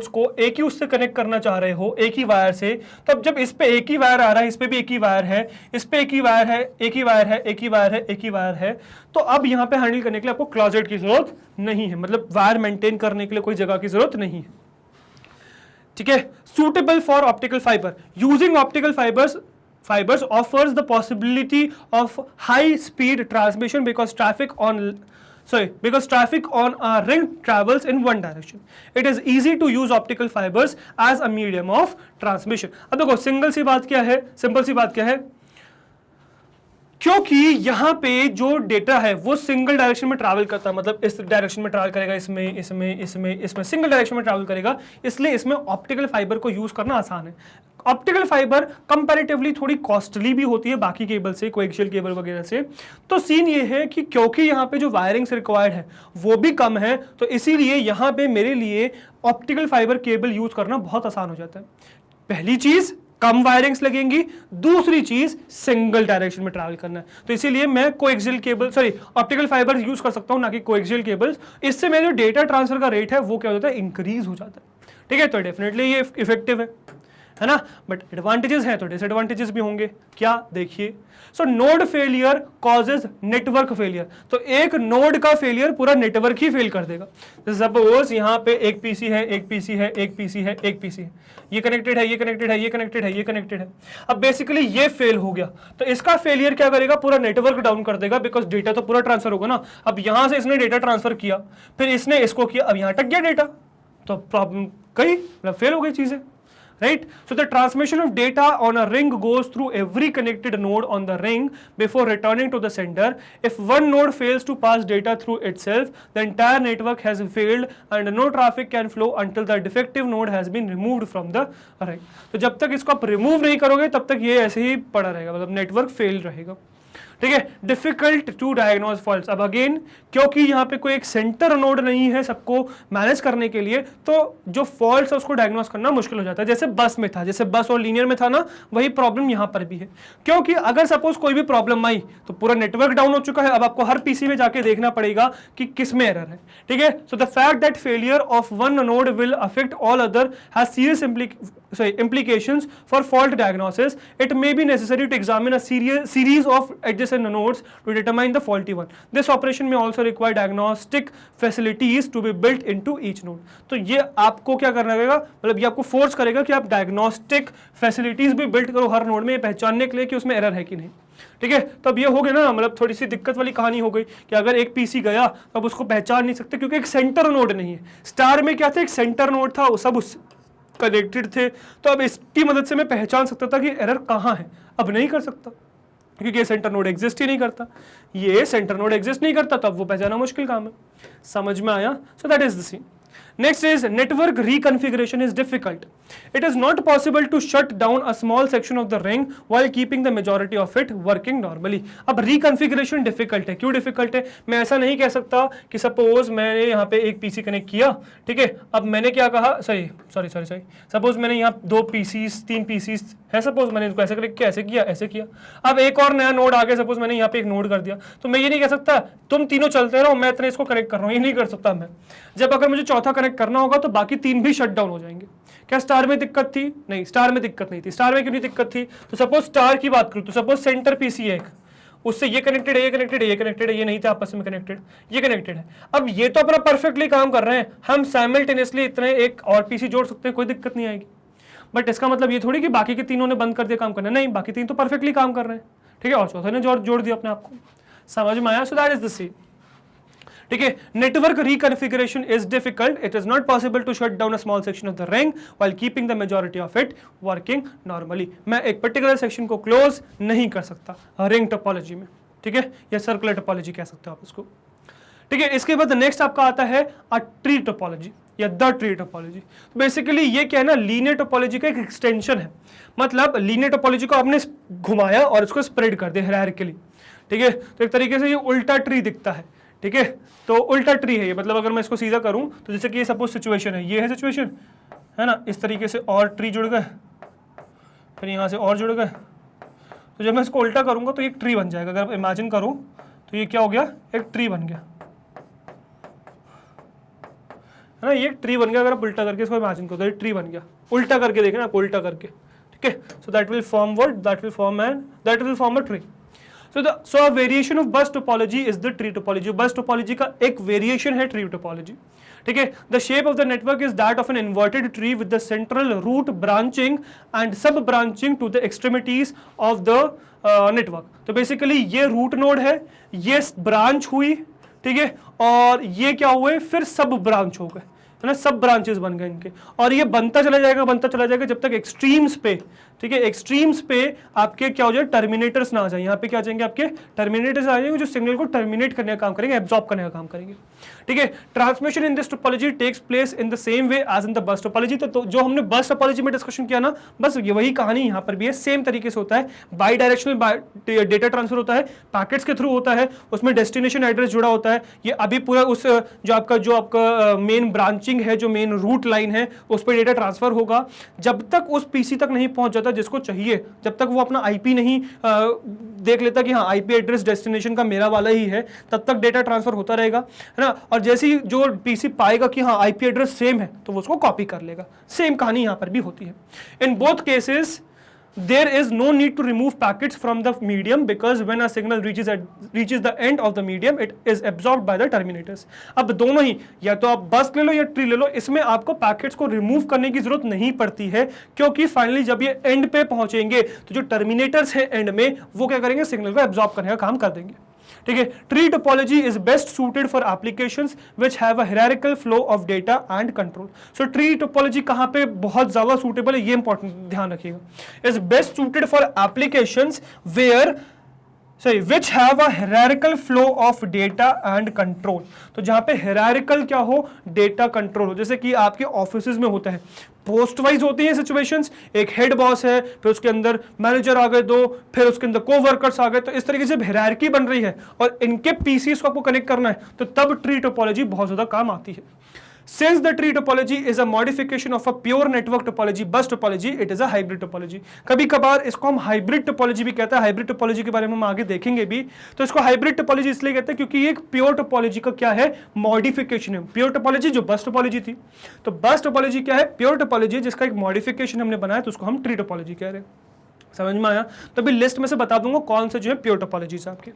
को एक ही उससे कनेक्ट करना चाह रहे हो एक ही वायर से, तो अब जब इस पे एक ही वायर आ रहा है, इस पे भी एक ही वायर है, इस पे एक ही वायर है, एक ही वायर है, एक ही वायर है, एक ही वायर है, तो अब यहां पे हैंडल करने के लिए आपको क्लोजेट की जरूरत नहीं है. मतलब वायर मेंटेन करने के लिए कोई जगह की जरूरत नहीं है. ठीक है, suitable for optical fibre. Using optical fibers offers the possibility of high speed transmission because traffic on a ring travels in one direction. It is easy to use optical fibers as a medium of transmission. अब देखो simple सी बात क्या है, क्योंकि यहां पे जो डेटा है वो सिंगल डायरेक्शन में ट्रैवल करता है, मतलब इस डायरेक्शन में ट्रैवल करेगा, इसमें सिंगल डायरेक्शन में ट्रैवल करेगा, इसलिए इसमें ऑप्टिकल फाइबर को यूज करना आसान है. ऑप्टिकल फाइबर कंपैरेटिवली थोड़ी कॉस्टली भी होती है बाकी केबल से, कोएक्सियल केबल वगैरह से. तो सीन ये है कि क्योंकि यहाँ पे जो वायरिंग्स रिक्वायर्ड है वो भी कम है, तो इसीलिए यहाँ पे मेरे लिए ऑप्टिकल फाइबर केबल यूज करना बहुत आसान हो जाता है. पहली चीज कम वायरिंग्स लगेंगी, दूसरी चीज सिंगल डायरेक्शन में ट्रैवल करना है, तो इसीलिए मैं ऑप्टिकल फाइबर यूज कर सकता हूं ना कि कोएक्सियल केबल्स. इससे मेरे जो डेटा ट्रांसफर का रेट है वो क्या हो जाता है, इंक्रीज हो जाता है. ठीक है, तो डेफिनेटली ये इफेक्टिव है ना. बट एडवांटेजेस हैं तो डिसएडवांटेजेस भी होंगे. क्या, देखिए. So node failure causes network failure. तो एक नोड का फेलियर पूरा नेटवर्क ही फेल कर देगा. सपोज यहाँ पे एक पीसी है, एक पीसी है, एक पीसी है, एक पीसी है, ये कनेक्टेड है, ये कनेक्टेड है, ये कनेक्टेड है, ये कनेक्टेड है. अब बेसिकली ये फेल हो गया, तो इसका फेलियर क्या करेगा, पूरा नेटवर्क डाउन कर देगा, बिकॉज डेटा तो पूरा ट्रांसफर होगा ना. अब यहां से इसने डेटा ट्रांसफर किया, फिर इसने इसको किया, अब यहां अटक गया डेटा, तो प्रॉब्लम गई, मतलब फेल हो गई चीजें. right? So the transmission of data on a ring goes through every connected node on the ring before returning to the sender. If one node fails to pass data through itself, the entire network has failed and no traffic can flow until the defective node has been removed from the ring. तो जब तक इसको आप remove नहीं करोगे तब तक ये ऐसे ही पड़ा रहेगा, मतलब नेटवर्क फेल रहेगा, ठीक है। डिफिकल्ट टू डायग्नोज फॉल्ट्स, अब अगेन क्योंकि यहाँ पे कोई एक सेंटर नोड नहीं है सबको मैनेज करने के लिए, तो जो फॉल्ट्स है उसको डायग्नोज करना मुश्किल हो जाता है। जैसे बस में था, जैसे बस और लीनियर में था ना, वही प्रॉब्लम यहाँ पर भी है, क्योंकि अगर सपोज कोई भी प्रॉब्लम आई तो पूरा नेटवर्क डाउन हो चुका है, अब आपको हर पीसी में जाके देखना पड़ेगा कि किस में एरर है, ठीक है। So the fact that failure of one node will affect all other has serious implications for fault diagnosis. It may be necessary to examine a series of adjacent nodes to determine the faulty one. This operation may also require diagnostic facilities to be built into each node. तो ये आपको क्या करना पड़ेगा, मतलब ये आपको force करेगा कि आप डायग्नोस्टिक फैसिलिटीज भी बिल्ड करो हर नोड में, पहचानने के लिए कि उसमें एरर है कि नहीं, ठीक है। तो अब ये हो गया ना, मतलब थोड़ी सी दिक्कत वाली कहानी हो गई कि अगर एक पीसी गया तो अब उसको पहचान नहीं सकते क्योंकि एक सेंटर नोड नहीं है। स्टार में क्या था, एक सेंटर नोड था, वो सब उस कनेक्टेड थे, तो अब इसकी मदद से मैं पहचान सकता था कि एरर कहाँ है। अब नहीं कर सकता क्योंकि ये सेंटर नोड एग्जिस्ट ही नहीं करता, ये सेंटर नोड एग्जिस्ट नहीं करता, तो अब वो पहचाना मुश्किल काम है। समझ में आया? So that is the scene. Next is network reconfiguration is difficult. It is not possible to shut down a small section of the ring while keeping the majority of it working normally. अब reconfiguration difficult है, क्यों difficult है? मैं ऐसा नहीं कह सकता कि suppose मैंने यहाँ पे एक PC कनेक्ट किया, ठीक है, अब मैंने क्या कहा, सॉरी suppose मैंने यहाँ 2 PCs 3 PCs है, suppose मैंने इनको ऐसे कनेक्ट किया, ऐसे किया, अब एक और नया नोड आ गया, suppose मैंने यहाँ पे एक नोड कर दिया, तो मैं ये नहीं कह सकता तुम तीनों चलते रहो, मैं इतने इसको कनेक्ट कर रहा हूँ, ये नहीं कर सकता मैं। जब अगर मुझे चौथा कनेक्ट करना होगा तो बाकी 3 भी शट डाउन हो जाएंगे। क्या स्टार में दिक्कत थी? नहीं, स्टार में दिक्कत नहीं थी। स्टार में क्यों नहीं दिक्कत थी? तो सपोज स्टार की बात करूं तो सपोज सेंटर पीसी है एक, उससे ये कनेक्टेड है, ये कनेक्टेड है, ये कनेक्टेड है, ये नहीं था आपस में कनेक्टेड, ये कनेक्टेड है। अब ये तो अपना परफेक्टली काम कर रहे हैं, हम साइमल्टेनियसली इतने एक और पीसी जोड़ सकते हैं, कोई दिक्कत नहीं आएगी। बट इसका मतलब ये थोड़ी कि बाकी के तीनों ने बंद कर दिया काम करना, नहीं, बाकी 3 तो परफेक्टली काम कर रहे हैं, ठीक है, और चौथे ने जोड़ दिया अपने आप को। समझ में आया? So that is the scene, ठीक है। Network reconfiguration is difficult, it is not possible to shut down a small section of the ring while keeping the majority of it working normally. मैं एक पर्टिकुलर सेक्शन को close नहीं कर सकता ring topology में, ठीक है, या सर्कुलर टोपोलॉजी कह सकते हो आप इसको, ठीक है। इसके बाद नेक्स्ट आपका आता है अ ट्री टोपोलॉजी या द ट्री टोपोलॉजी। बेसिकली ये क्या है ना, लीनियर टोपोलॉजी का एक एक्सटेंशन है, मतलब लीनियर टोपोलॉजी को आपने घुमाया और इसको स्प्रेड कर दिया हायरार्किकली, ठीक है। तो एक तरीके से ये उल्टा ट्री दिखता है, ठीक है, तो उल्टा ट्री है ये, मतलब अगर मैं इसको सीधा करूं तो जैसे कि ये सपोज सिचुएशन है, ये है सिचुएशन, है ना, इस तरीके से और ट्री जुड़ गए, फिर यहाँ से और जुड़ गए, तो जब मैं इसको उल्टा करूंगा तो एक ट्री बन जाएगा। अगर आप इमेजिन करूं तो ये क्या हो गया, एक ट्री बन गया, है ना, ये एक ट्री बन गया। अगर आप उल्टा करके इसको इमेजिन करो तो ये ट्री बन गया, उल्टा करके देखना आप, उल्टा करके, ठीक है। So that will form what, that will form a tree. So a variation of bus topology is the tree topology. Bus topology का एक variation है tree topology, ठीक है। The shape of the network is that of an inverted tree with the central root branching and sub branching to the extremities of the network. तो basically ये root node है, ये branch हुई, ठीक है, और ये क्या हुए, फिर सब branch हो गए, है ना, सब ब्रांचेस बन गए इनके, और ये बनता चला जाएगा जब तक एक्सट्रीम्स पे, ठीक है, एक्सट्रीम्स पे आपके क्या हो जाए, टर्मिनेटर्स ना आ जाए। यहाँ पे क्या आ जाएंगे, आपके टर्मिनेटर्स आ जाएंगे जो सिग्नल को टर्मिनेट करने का काम करेंगे, एब्जॉर्ब करने का काम करेंगे, ठीक है। Transmission in this topology takes place in the same way as in the bus topology. तो जो हमने बस टोपोलॉजी में डिस्कशन किया ना, बस ये वही कहानी यहाँ पर भी है, सेम तरीके से होता है। बाई डायरेक्शनल डेटा ट्रांसफर होता है, पैकेट्स के थ्रू होता है, उसमें डेस्टिनेशन एड्रेस जुड़ा होता है। ये अभी पूरा उस जो आपका मेन ब्रांचिंग है, जो मेन रूट लाइन है, उस पर डेटा ट्रांसफर होगा। जब तक उस पीसी तक नहीं पहुंच जाता जिसको चाहिए, जब तक वो अपना आईपी नहीं देख लेता कि हाँ आईपी एड्रेस डेस्टिनेशन का मेरा वाला ही है, तब तक डेटा ट्रांसफर होता रहेगा, है ना। और जैसे ही जो पीसी पाएगा कि हाँ आईपी एड्रेस सेम है तो वो उसको कॉपी कर लेगा। सेम कहानी यहाँ पर भी होती है। In both cases there is no need to remove packets from the medium because when a signal reaches the end of the medium it is absorbed by the terminators. अब दोनों ही, या तो आप बस ले लो या ट्री ले लो, इसमें आपको पैकेट्स को रिमूव करने की जरूरत नहीं पड़ती है, क्योंकि फाइनली जब ये एंड पे पहुंचेंगे तो जो टर्मिनेटर्स है एंड में, वो क्या करेंगे, सिग्नल को एब्जॉर्ब करने का काम कर देंगे। ठीक है। Tree topology is best suited for applications which have a hierarchical flow of data and control. So tree topology कहां पे बहुत ज्यादा सूटेबल है, ये इंपॉर्टेंट ध्यान रखिएगा। Is best suited for applications where which have a hierarchical flow of data and control। तो जहां पे hierarchical क्या हो, डेटा कंट्रोल हो। जैसे कि आपके ऑफिसेज में होता है, पोस्ट वाइज होती है सिचुएशंस, एक हेड बॉस है, फिर उसके अंदर मैनेजर आ गए दो, फिर उसके अंदर को वर्कर्स आ गए। तो इस तरीके से हायरार्की बन रही है और इनके पीसीस को आपको कनेक्ट करना है, तो तब ट्री टोपोलॉजी बहुत ज्यादा काम आती है। Since the tree topology is a modification of a pure network topology, bus topology, it is a hybrid topology। कभी कभार इसको हम हाइब्रिड टोपोलॉजी भी कहते हैं। हाइब्रिड टोपोलॉजी के बारे में हम आगे देखेंगे भी। तो इसको हाइब्रिड टोपोलॉजी इसलिए कहते हैं क्योंकि ये एक प्योर टोपोलॉजी का क्या है, मॉडिफिकेशन है। प्योर टोपोलॉजी जो बस टोपोलॉजी थी, तो बस टोपोलॉजी क्या है, प्योर टोपोलॉजी जिसका एक मॉडिफिकेशन हमने बनाया, तो उसको हम ट्री टोपोलॉजी कह रहे हैं। समझ में आया? तो अभी लिस्ट में से बता दूंगा कौन से जो है प्योर टोपोलॉजीज आपके।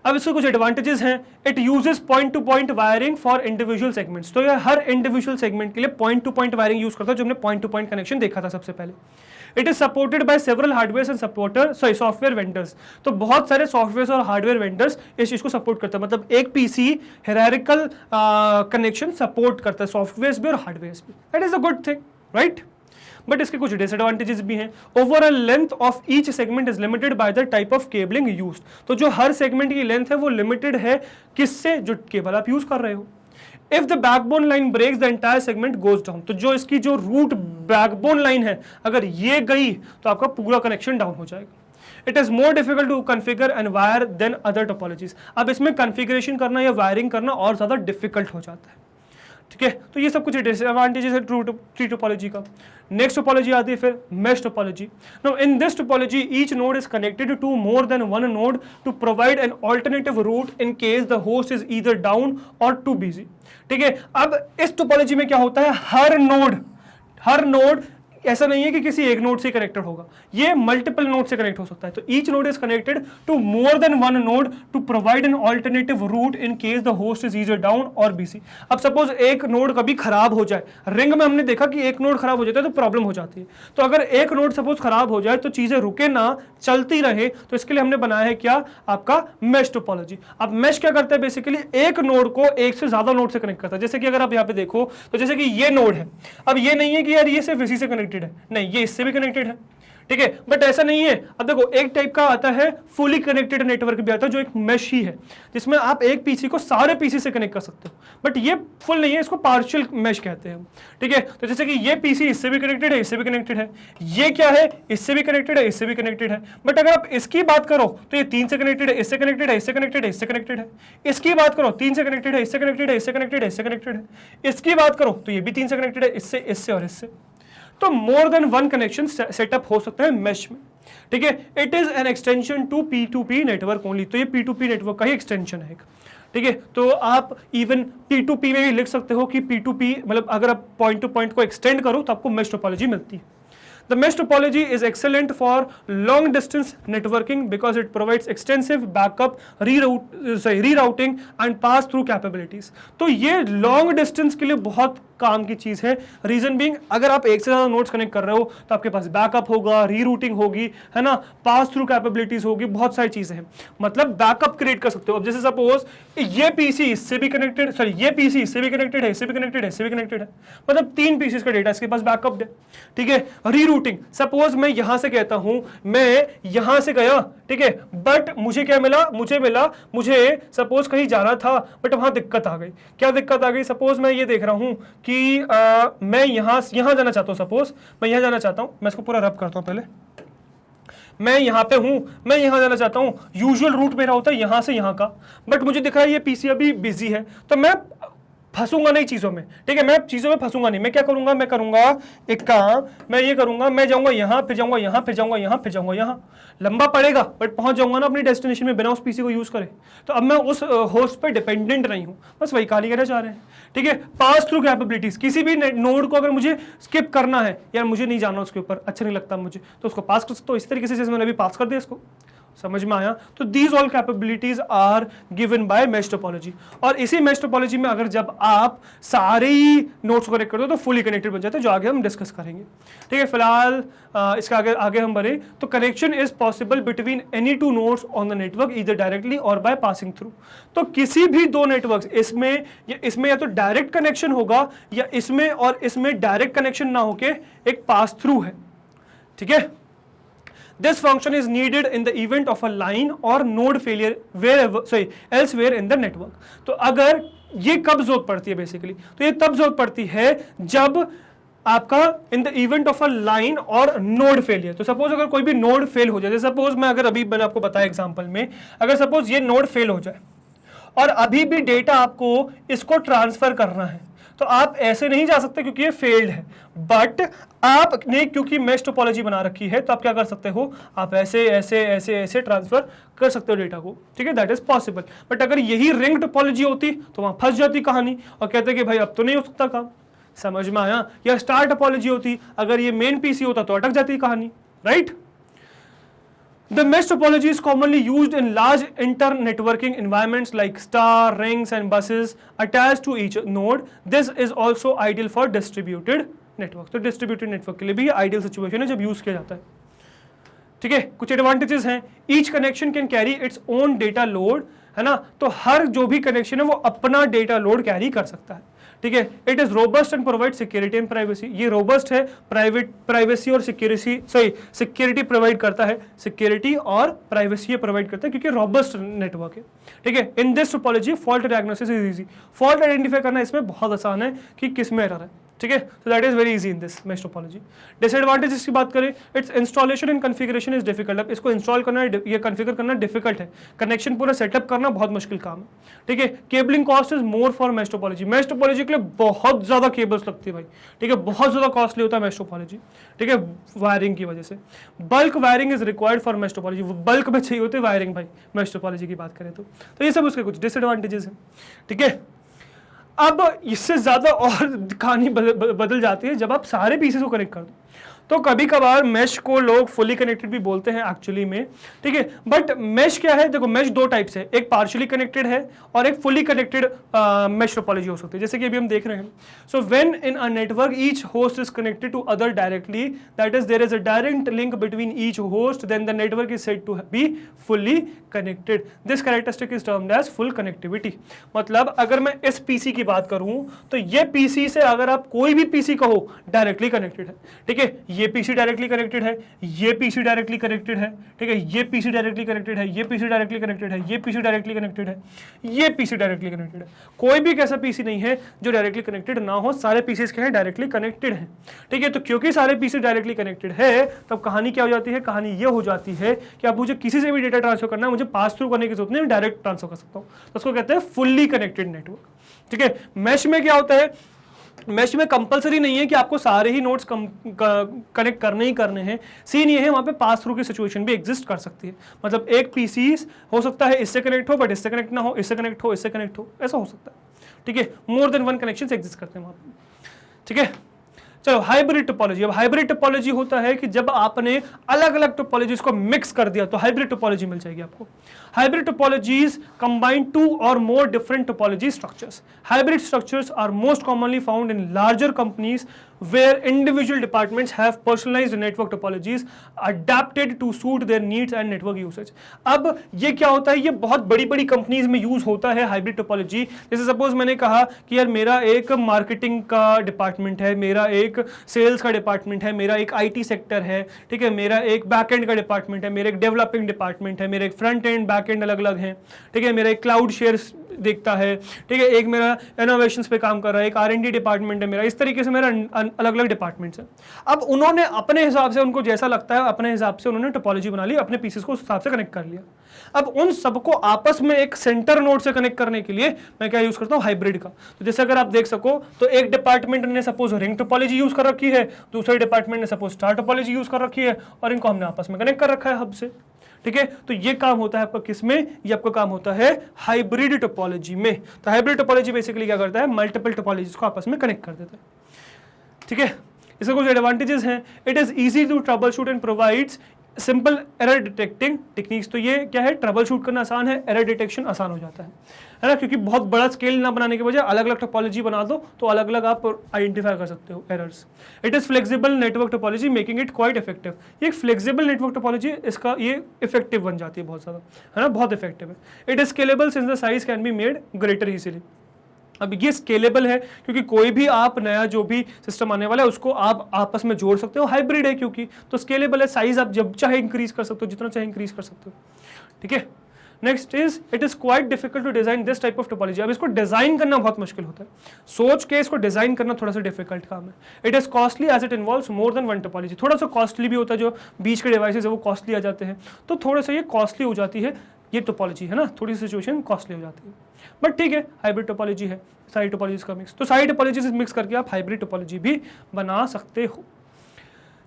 अब इसके कुछ एडवांटेजेस हैं। It uses point to point wiring for individual segments. तो ये हर इंडिविजुअल सेगमेंट के लिए point to point wiring use करता है, जो हमने पॉइंट टू पॉइंट कनेक्शन देखा था सबसे पहले। It is supported by several hardware and software vendors. तो बहुत सारे सॉफ्टवेयर और हार्डवेयर वेंडर्स इस चीज को सपोर्ट करते हैं। मतलब एक पीसी हायरार्किकल कनेक्शन सपोर्ट करता है, सॉफ्टवेयर भी और हार्डवेयर भी। That is a good thing, right? But इसके कुछ डिसएडवांटेजेस भी हैं। Overall length of each segment is limited by the type of cabling used. तो जो हर सेगमेंट की लेंथ है वो लिमिटेड है, किससे, जो केबल आप यूज कर रहे हो। If the backbone line breaks the entire segment goes down. तो जो इसकी जो रूट बैकबोन लाइन है, अगर ये गई तो आपका पूरा कनेक्शन डाउन हो जाएगा। It is more difficult to configure and wire than other topologies. अब इसमें कॉन्फ़िगरेशन करना या वायरिंग करना और ज्यादा डिफिकल्ट हो जाता है। ठीक है, तो ये सब कुछ डिसएडवांटेजेस है ट्री टोपोलॉजी का। नेक्स्ट टोपोलॉजी आती है फिर mesh topology. Now in this topology each node is connected to more than one node to provide an alternative route in case the host is either down or too busy. ठीक है, अब इस topology में क्या होता है, हर node ऐसा नहीं है कि किसी एक नोड से कनेक्टेड होगा, ये मल्टीपल नोड से कनेक्ट हो सकता है। तो each node is connected to more than one node to provide an alternative route in case the host is either down or busy. अब सपोज एक नोड कभी खराब हो जाए, रिंग में हमने देखा कि एक नोड खराब हो जाता है तो प्रॉब्लम हो जाती है। तो अगर एक नोड सपोज खराब हो जाए तो चीजें रुके ना, चलती रहे, तो इसके लिए हमने बनाया है क्या, आपका मेश टोपोलॉजी। अब मेश क्या करता है, बेसिकली एक नोड को एक से ज्यादा नोड से कनेक्ट करता है। जैसे कि अगर आप यहाँ पे देखो, तो जैसे कि ये नोड है, अब ये नहीं है कि यार ये सिर्फ इसी से कनेक्टेड है, नहीं, ये इससे भी कनेक्टेड है। ठीक है, बट ऐसा नहीं है। अब देखो, एक टाइप का आता है फुली कनेक्टेड नेटवर्क भी आता है, जो एक मेश ही है, जिसमें आप एक पीसी को सारे पीसी से कनेक्ट कर सकते हो, बट ये फुल नहीं है, इसको पार्शियल मेश कहते हैं। ठीक है, तो जैसे कि ये पीसी इससे भी कनेक्टेड है, इससे भी कनेक्टेड है, ये क्या है, इससे भी कनेक्टेड है, इससे भी कनेक्टेड है। बट अगर आप इसकी बात करो तो ये 3 से कनेक्टेड है, इससे कनेक्टेड है, इससे कनेक्टेड है, इससे कनेक्टेड है। इसकी बात करो 3 से कनेक्टेड है, इससे कनेक्टेड है, इससे कनेक्टेड है, इससे कनेक्टेड है। इसकी बात करो तो ये भी 3 से कनेक्टेड है, इससे, इससे और इससे। तो more than one connection setup हो सकता है मेश में। ठीक है, it is an extension to P2P network only. तो ये P2P नेटवर्क का ही एक्सटेंशन है। ठीक है, तो आप इवन P2P में भी लिख सकते हो कि P2P मतलब अगर आप पॉइंट टू पॉइंट को एक्सटेंड करो तो आपको मेश टोपोलॉजी मिलती है। The mesh topology is excellent for long distance networking because it provides extensive backup, rerouting and pass through capabilities। तो ये long distance के लिए बहुत काम की चीज है। रीजन बीइंग, अगर आप एक से ज्यादा नोड्स कनेक्ट कर रहे हो तो आपके पास बैकअप होगा, रीरूटिंग होगी, है ना, पास थ्रू कैपेबिलिटीज होगी, बहुत सारी चीजें हैं। मतलब बैकअप क्रिएट कर सकते हो। अब जैसे सपोज ये पीसी इससे भी कनेक्टेड, सॉरी ये पीसी इससे भी कनेक्टेड है, इससे भी कनेक्टेड है, इससे भी कनेक्टेड है, मतलब 3 पीसीज का डेटा इसके पास बैकअप है। ठीक है, रीरूटिंग, सपोज मैं यहां से कहता हूं, मैं यहां से गया, ठीक है, बट मुझे क्या मिला, मुझे सपोज कहीं जाना था बट वहां दिक्कत आ गई। क्या दिक्कत आ गई, सपोज मैं ये देख रहा हूं कि मैं यहां जाना चाहता हूं, सपोज मैं यहां जाना चाहता हूं, मैं इसको पूरा रब करता हूं पहले। मैं यहां पे हूं, मैं यहां जाना चाहता हूं, यूजुअल रूट मेरा होता है यहां से यहां का, बट मुझे दिख रहा है ये पीसी अभी बिजी है, तो मैं फंसूंगा नहीं चीजों में। ठीक है, मैं चीजों में फंसूंगा नहीं। मैं क्या करूंगा, मैं करूंगा एक काम, मैं ये करूंगा, मैं जाऊंगा यहां, फिर जाऊंगा यहां, फिर जाऊंगा यहां, फिर जाऊंगा यहां। लंबा पड़ेगा बट पहुंच जाऊंगा ना अपनी डेस्टिनेशन में बिना उस पीसी को यूज करे। तो अब मैं उस होस्ट पे डिपेंडेंट नहीं हूं, बस वही काली कहना चाह रहे हैं। ठीक है, पास थ्रू कैपेबिलिटीज, किसी भी नोड को अगर मुझे स्किप करना है, यार मुझे नहीं जाना उसके ऊपर, अच्छा नहीं लगता मुझे, तो उसको पास कर सकता हूं इस तरीके से जैसे मैंने अभी पास कर दिया इसको। समझ में आया? तो these all capabilities are given by mesh topology. और इसी मेश टोपोलॉजी में अगर जब आप सारे ही नोड्स को कनेक्ट कर दो तो फुली कनेक्टेड बन जाते हैं, जो आगे हम डिस्कस करेंगे। ठीक है, फिलहाल इसका आगे हम बढ़े तो connection is possible between any two nodes on the network either directly और बाय पासिंग थ्रू। तो किसी भी दो नेटवर्क्स, इसमें या तो डायरेक्ट कनेक्शन होगा या इसमें और इसमें डायरेक्ट कनेक्शन ना होके एक पास थ्रू है। ठीक है, this function is needed in the event of a line or node failure elsewhere in the network। तो अगर ये कब जरूरत पड़ती है बेसिकली, तो ये तब जरूरत पड़ती है जब आपका in the event of a line और नोड फेलियर। तो सपोज अगर कोई भी नोड फेल हो जाए, सपोज मैंने आपको बताया एग्जांपल में, अगर सपोज ये नोड फेल हो जाए और अभी भी डेटा आपको इसको ट्रांसफर करना है, तो आप ऐसे नहीं जा सकते क्योंकि ये फेल्ड है। बट आपने क्योंकि मेश टोपोलॉजी बना रखी है तो आप क्या कर सकते हो, आप ऐसे ऐसे ऐसे ऐसे ट्रांसफर कर सकते हो डेटा को। ठीक है, दैट इज पॉसिबल। बट अगर यही रिंग टोपोलॉजी होती तो वहां फंस जाती कहानी और कहते कि भाई अब तो नहीं हो सकता काम। समझ में आया? या स्टार टोपोलॉजी होती, अगर ये मेन पीसी होता तो अटक जाती कहानी, right? The mesh topology is commonly used in large inter-networking environments like star, rings and buses attached to each node. This is also ideal for distributed network. तो distributed network के लिए भी ideal situation है जब use किया जाता है। ठीक है, कुछ एडवांटेजेस हैं। Each connection can carry its own data load, है ना? तो हर जो भी कनेक्शन है वो अपना डेटा लोड कैरी कर सकता है। ठीक है, it is robust and provide security and privacy. ये रोबस्ट है, प्राइवेसी और सिक्योरिटी प्रोवाइड करता है, सिक्योरिटी और प्राइवेसी ये प्रोवाइड करता है क्योंकि रोबस्ट नेटवर्क है। ठीक है, इन this topology fault diagnosis is easy. Fault identify करना इसमें बहुत आसान है कि किस में एरर है। ठीक है, so that is very easy in this mesh topology। Disadvantages की बात करें, it's installation and configuration is difficult. अब इसको इंस्टॉल करना या कॉन्फ़िगर करना डिफिकल्ट है, कनेक्शन पूरा सेटअप करना बहुत मुश्किल काम है। ठीक है, cabling cost is more for mesh topology. Mesh topology के लिए बहुत ज्यादा केबल्स लगती है भाई। ठीक है, बहुत ज्यादा कॉस्टली होता है मेश टोपोलॉजी। ठीक है, वायरिंग की वजह से। Bulk wiring is required for mesh topology. Bulk में चाहिए होती है वायरिंग भाई मेश टोपोलॉजी की बात करें तो ये सब उसके कुछ डिसएडवांटेजेस हैं। ठीक है, अब इससे ज्यादा और कहानी बदल जाती है जब आप सारे पीसेस को कनेक्ट कर दो। तो कभी कभार मेश को लोग फुली कनेक्टेड भी बोलते हैं एक्चुअली में। ठीक है, बट मेश क्या है, देखो मेश दो टाइप्स है, एक पार्शियली कनेक्टेड है और एक फुली कनेक्टेड मेश टोपोलॉजी हो सकती है, जैसे कि अभी हम देख रहे हैं। So when in a network each host is connected to other directly, that is there is a direct link between each host, then the network is said to be fully connected. This characteristic is termed as full connectivity. मतलब अगर मैं इस PC की बात करूं तो ये PC से अगर आप कोई भी पीसी कहो डायरेक्टली कनेक्टेड है। ठीक है, ये पीसी डायरेक्टली कनेक्टेड है, ये पीसी डायरेक्टली कनेक्टेड है। ठीक है, ये पीसी डायरेक्टली कनेक्टेड है, ये पीसी डायरेक्टली कनेक्टेड है, ये पीसी डायरेक्टली कनेक्टेड है, ये पीसी डायरेक्टली कनेक्टेड है। कोई भी ऐसा पीसी नहीं है जो डायरेक्टली कनेक्टेड ना हो, सारे पीसीस के हैं डायरेक्टली कनेक्टेड हैं। ठीक है, तो क्योंकि सारे पीसी डायरेक्टली कनेक्टेड है तब कहानी क्या हो जाती है, कहानी ये हो जाती है कि आप मुझे किसी से भी डेटा ट्रांसफर करना है, मुझे पास थ्रू करने की जरूरत नहीं, डायरेक्ट ट्रांसफर कर सकता हूँ। तो उसको कहते हैं फुल्ली कनेक्टेड नेटवर्क। ठीक है, मैश में क्या होता है, मैश में कंपलसरी नहीं है कि आपको सारे ही नोड्स कनेक्ट करने ही करने हैं। सीन ये है वहां पे पास थ्रू की सिचुएशन भी एग्जिस्ट कर सकती है। मतलब एक पीसी हो सकता है इससे कनेक्ट हो बट इससे कनेक्ट ना हो, इससे कनेक्ट हो, इससे कनेक्ट हो, ऐसा हो सकता है। ठीक है, मोर देन वन कनेक्शन एग्जिस्ट करते हैं वहां पे। ठीक है, चलो हाइब्रिड टोपोलॉजी। अब हाइब्रिड टोपोलॉजी होता है कि जब आपने अलग अलग टोपोलॉजीज को मिक्स कर दिया तो हाइब्रिड टोपोलॉजी मिल जाएगी आपको। Hybrid topologies combine two or more different topology structures. Hybrid structures are most commonly found in larger companies where individual departments have personalized network topologies adapted to suit their needs and network usage। अब ये क्या होता है, ये बहुत बड़ी बड़ी companies में यूज होता है हाइब्रिड टोपोलॉजी। जैसे सपोज मैंने कहा कि यार मेरा एक मार्केटिंग का डिपार्टमेंट है, मेरा एक सेल्स का डिपार्टमेंट है, मेरा एक आईटी सेक्टर है। ठीक है, मेरा एक बैक एंड का डिपार्टमेंट है, मेरा एक डेवलपिंग डिपार्टमेंट है, मेरा एक फ्रंट एंड बैक एंड अलग अलग है। ठीक है, मेरा एक क्लाउड शेयर्स देखता है। ठीक है, एक मेरा इनोवेशंस पे काम कर रहा है, एक R&D डिपार्टमेंट है मेरा। इस तरीके से मेरा अलग अलग डिपार्टमेंट्स हैं। अब उन्होंने अपने हिसाब से, उनको जैसा लगता है अपने हिसाब से उन्होंने टोपोलॉजी बना ली, अपने पीसेस को उस हिसाब से कनेक्ट कर लिया। अब उन सबको आपस में एक सेंटर नोड से कनेक्ट करने के लिए मैं क्या यूज करता हूं, हाइब्रिड का। तो जैसे अगर आप देख सको तो एक डिपार्टमेंट ने सपोज रिंग टोपोलॉजी यूज कर रखी है, दूसरे डिपार्टमेंट ने सपोज स्टार टोपोलॉजी यूज कर रखी है और इनको हमने आपस में कनेक्ट कर रखा है हब से। ठीक है, तो ये काम होता है आपका किसमें, ये आपका काम होता है हाइब्रिड टोपोलॉजी में। तो हाइब्रिड टोपोलॉजी बेसिकली क्या करता है, मल्टीपल टोपोलॉजीज को आपस में कनेक्ट कर देता है। ठीक है, इसके कुछ एडवांटेजेस हैं। It is easy to troubleshoot and provides simple error detecting techniques, तो ये क्या है, ट्रबल शूट करना आसान है, एरर डिटेक्शन आसान हो जाता है ना, क्योंकि बहुत बड़ा स्केल ना बनाने के बजाय अलग अलग टोपोलॉजी बना दो तो अलग अलग आप आइडेंटिफाई कर सकते हो errors. It is flexible network topology making it quite effective. ये एक फ्लेक्सिबल नेटवर्क टोपोलॉजी, इसका ये इफेक्टिव बन जाती है बहुत ज़्यादा, है ना, बहुत इफेक्टिव है। It is scalable since the size can be made greater easily. अब ये स्केलेबल है क्योंकि कोई भी आप नया जो भी सिस्टम आने वाला है उसको आप आपस में जोड़ सकते हो, हाइब्रिड है क्योंकि, तो स्केलेबल है, साइज आप जब चाहे इंक्रीज कर सकते हो, जितना चाहे इंक्रीज कर सकते हो, ठीक है। Next is it is quite difficult to design this type of topology. अब इसको डिजाइन करना बहुत मुश्किल होता है, सोच के इसको डिजाइन करना थोड़ा सा डिफिकल्ट काम है। It is costly as it involves more than one topology. थोड़ा सा कॉस्टली भी होता है, जो बीच के डिवाइसेज है वो कॉस्टली आ जाते हैं, तो थोड़ा सा ये कॉस्टली हो जाती है ये टोपोलॉजी, है ना, थोड़ी सिचुएशन कॉस्टली हो जाती है, बट ठीक है, हाइब्रिड टोपोलॉजी है, सारी टोपोलॉजीज का मिक्स, तो सारी टोपोलॉजीज मिक्स करके आप हाइब्रिड टोपोलॉजी भी बना सकते हो,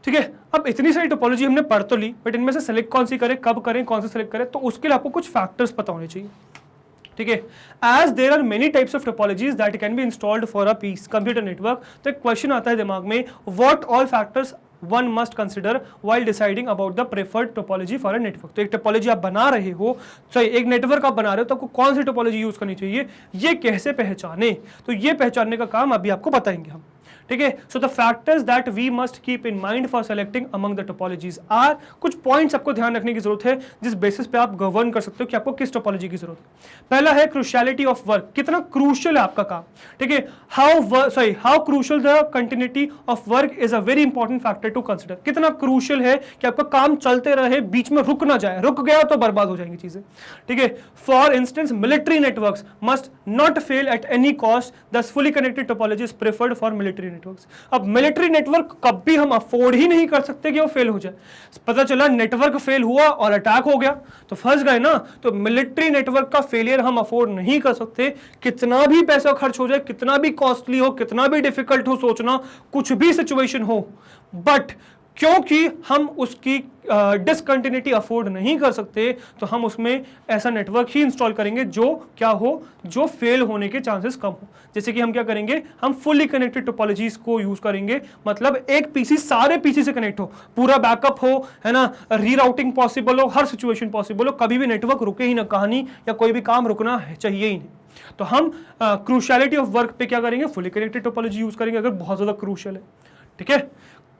ठीक है। अब इतनी सारी टोपोलॉजी हमने पढ़ तो ली, बट इनमें से सेलेक्ट कौन सी करें, कब करें, कौन सी सेलेक्ट करें, तो उसके लिए आपको कुछ फैक्टर्स पता होने चाहिए, ठीक है। As there are many types of topologies that can be installed for a piece computer network, तो एक क्वेश्चन आता है दिमाग में, what all factors one must consider while deciding about the preferred topology for a network. तो एक topology आप बना रहे हो, सॉरी एक नेटवर्क आप बना रहे हो, तो आपको कौन सी टोपोलॉजी यूज करनी चाहिए, ये कैसे पहचाने, तो ये पहचानने का काम अभी आपको बताएंगे हम, ठीक है। So the factors that we must keep in mind for selecting among the topologies are, कुछ पॉइंट्स आपको ध्यान रखने की जरूरत है जिस बेसिस पे आप गवर्न कर सकते हो कि आपको किस टोपोलॉजी की जरूरत है। पहला है क्रूशियलिटी ऑफ वर्क, कितना क्रूशियल है आपका काम, ठीक है। How crucial the continuity of work is a very important factor to consider. कितना क्रूशियल है कि आपका काम चलते रहे, बीच में रुक ना जाए, रुक गया तो बर्बाद हो जाएंगी चीजें, ठीक है। For instance military networks must not fail at any cost, thus fully connected topology is preferred for military networks. अब मिलिट्री नेटवर्क कभी हम अफोर्ड ही नहीं कर सकते कि वो फेल हो जाए, पता चला नेटवर्क फेल हुआ और अटैक हो गया तो फंस गए ना, तो मिलिट्री नेटवर्क का फेलियर हम अफोर्ड नहीं कर सकते, कितना भी पैसा खर्च हो जाए, कितना भी कॉस्टली हो, कितना भी डिफिकल्ट हो सोचना, कुछ भी सिचुएशन हो, बट क्योंकि हम उसकी डिसकंटिन्यूटी अफोर्ड नहीं कर सकते तो हम उसमें ऐसा नेटवर्क ही इंस्टॉल करेंगे जो क्या हो, जो फेल होने के चांसेस कम हो। जैसे कि हम क्या करेंगे, हम फुली कनेक्टेड टोपोलॉजीज को यूज करेंगे, मतलब एक पीसी सारे पीसी से कनेक्ट हो, पूरा बैकअप हो, है ना, रीराउटिंग पॉसिबल हो, हर सिचुएशन पॉसिबल हो, कभी भी नेटवर्क रुके ही ना, कहानी या कोई भी काम रुकना है चाहिए ही नहीं। तो हम क्रूशियलिटी ऑफ वर्क पे क्या करेंगे, फुली कनेक्टेड टोपोलॉजी यूज करेंगे अगर बहुत ज्यादा क्रूशियल है, ठीक है।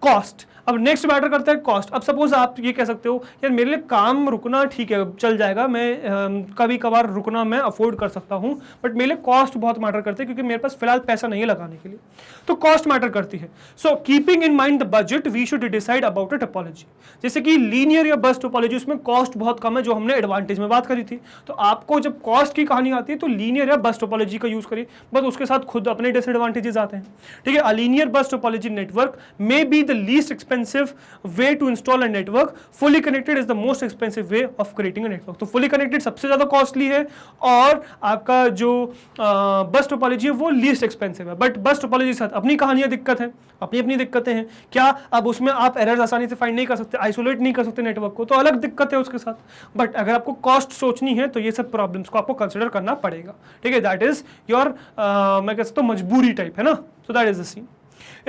कॉस्ट, अब नेक्स्ट मैटर करता है कॉस्ट। अब सपोज आप ये कह सकते हो यार मेरे लिए काम रुकना ठीक है, चल जाएगा, मैं कभी कभार रुकना मैं अफोर्ड कर सकता हूं, बट मेरे लिए कॉस्ट बहुत मैटर करती है क्योंकि मेरे पास फिलहाल पैसा नहीं है लगाने के लिए, तो कॉस्ट मैटर करती है। So keeping in mind the budget we should decide about a topology. जैसे कि लीनियर या बस टोपोलॉजी, उसमें कॉस्ट बहुत कम है, जो हमने एडवांटेज में बात करी थी, तो आपको जब कॉस्ट की कहानी आती है तो लीनियर या बस टोपोलॉजी का यूज करिए, बस उसके साथ खुद अपने डिसएडवांटेजेस आते हैं, ठीक है। अ लीनियर बस topology network may be the least expensive way to install a network, fully connected is the most expensive way of creating a network। तो fully connected सबसे ज्यादा कॉस्टली है और आपका जो बस टोपोलॉजी है वो लीस्ट एक्सपेंसिव है, बट बस टोपोलॉजी के साथ अपनी कहानियां दिक्कत है, अपनी अपनी दिक्कतें हैं। क्या अब उसमें आप एरर्स आसानी से फाइंड नहीं कर सकते, आइसोलेट नहीं कर सकते नेटवर्क को, तो अलग दिक्कत है उसके साथ, बट अगर आपको कॉस्ट सोचनी है तो ये सब प्रॉब्लम्स को आपको कंसिडर करना पड़ेगा, ठीक है। दैट इज योर मैं कह सकता हूँ मजबूरी टाइप, है ना, so that is the scene.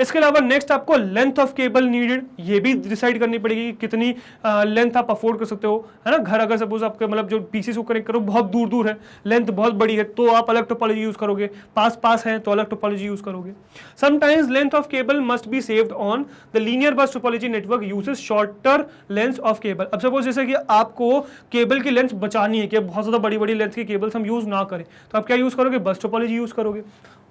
इसके अलावा नेक्स्ट आपको लेंथ ऑफ केबल नीडेड, ये भी डिसाइड करनी पड़ेगी कि कितनी लेंथ आप अफोर्ड कर सकते हो, है ना। घर अगर सपोज आपके मतलब जो पीसी को कनेक्ट करो बहुत दूर दूर है, लेंथ बहुत बड़ी है, तो आप अलग टोपोलॉजी यूज करोगे, पास पास है तो अलग टोपोलॉजी यूज करोगे। Sometimes length of cable must be saved on the linear बस topology network uses shorter length of cable. अब सपोज जैसे कि आपको केबल की लेंथ बचानी है कि बहुत ज्यादा बड़ी बड़ी लेंथ की केबल्स हम यूज ना करें, तो आप क्या यूज करोगे, बस टोपोलॉजी यूज करोगे,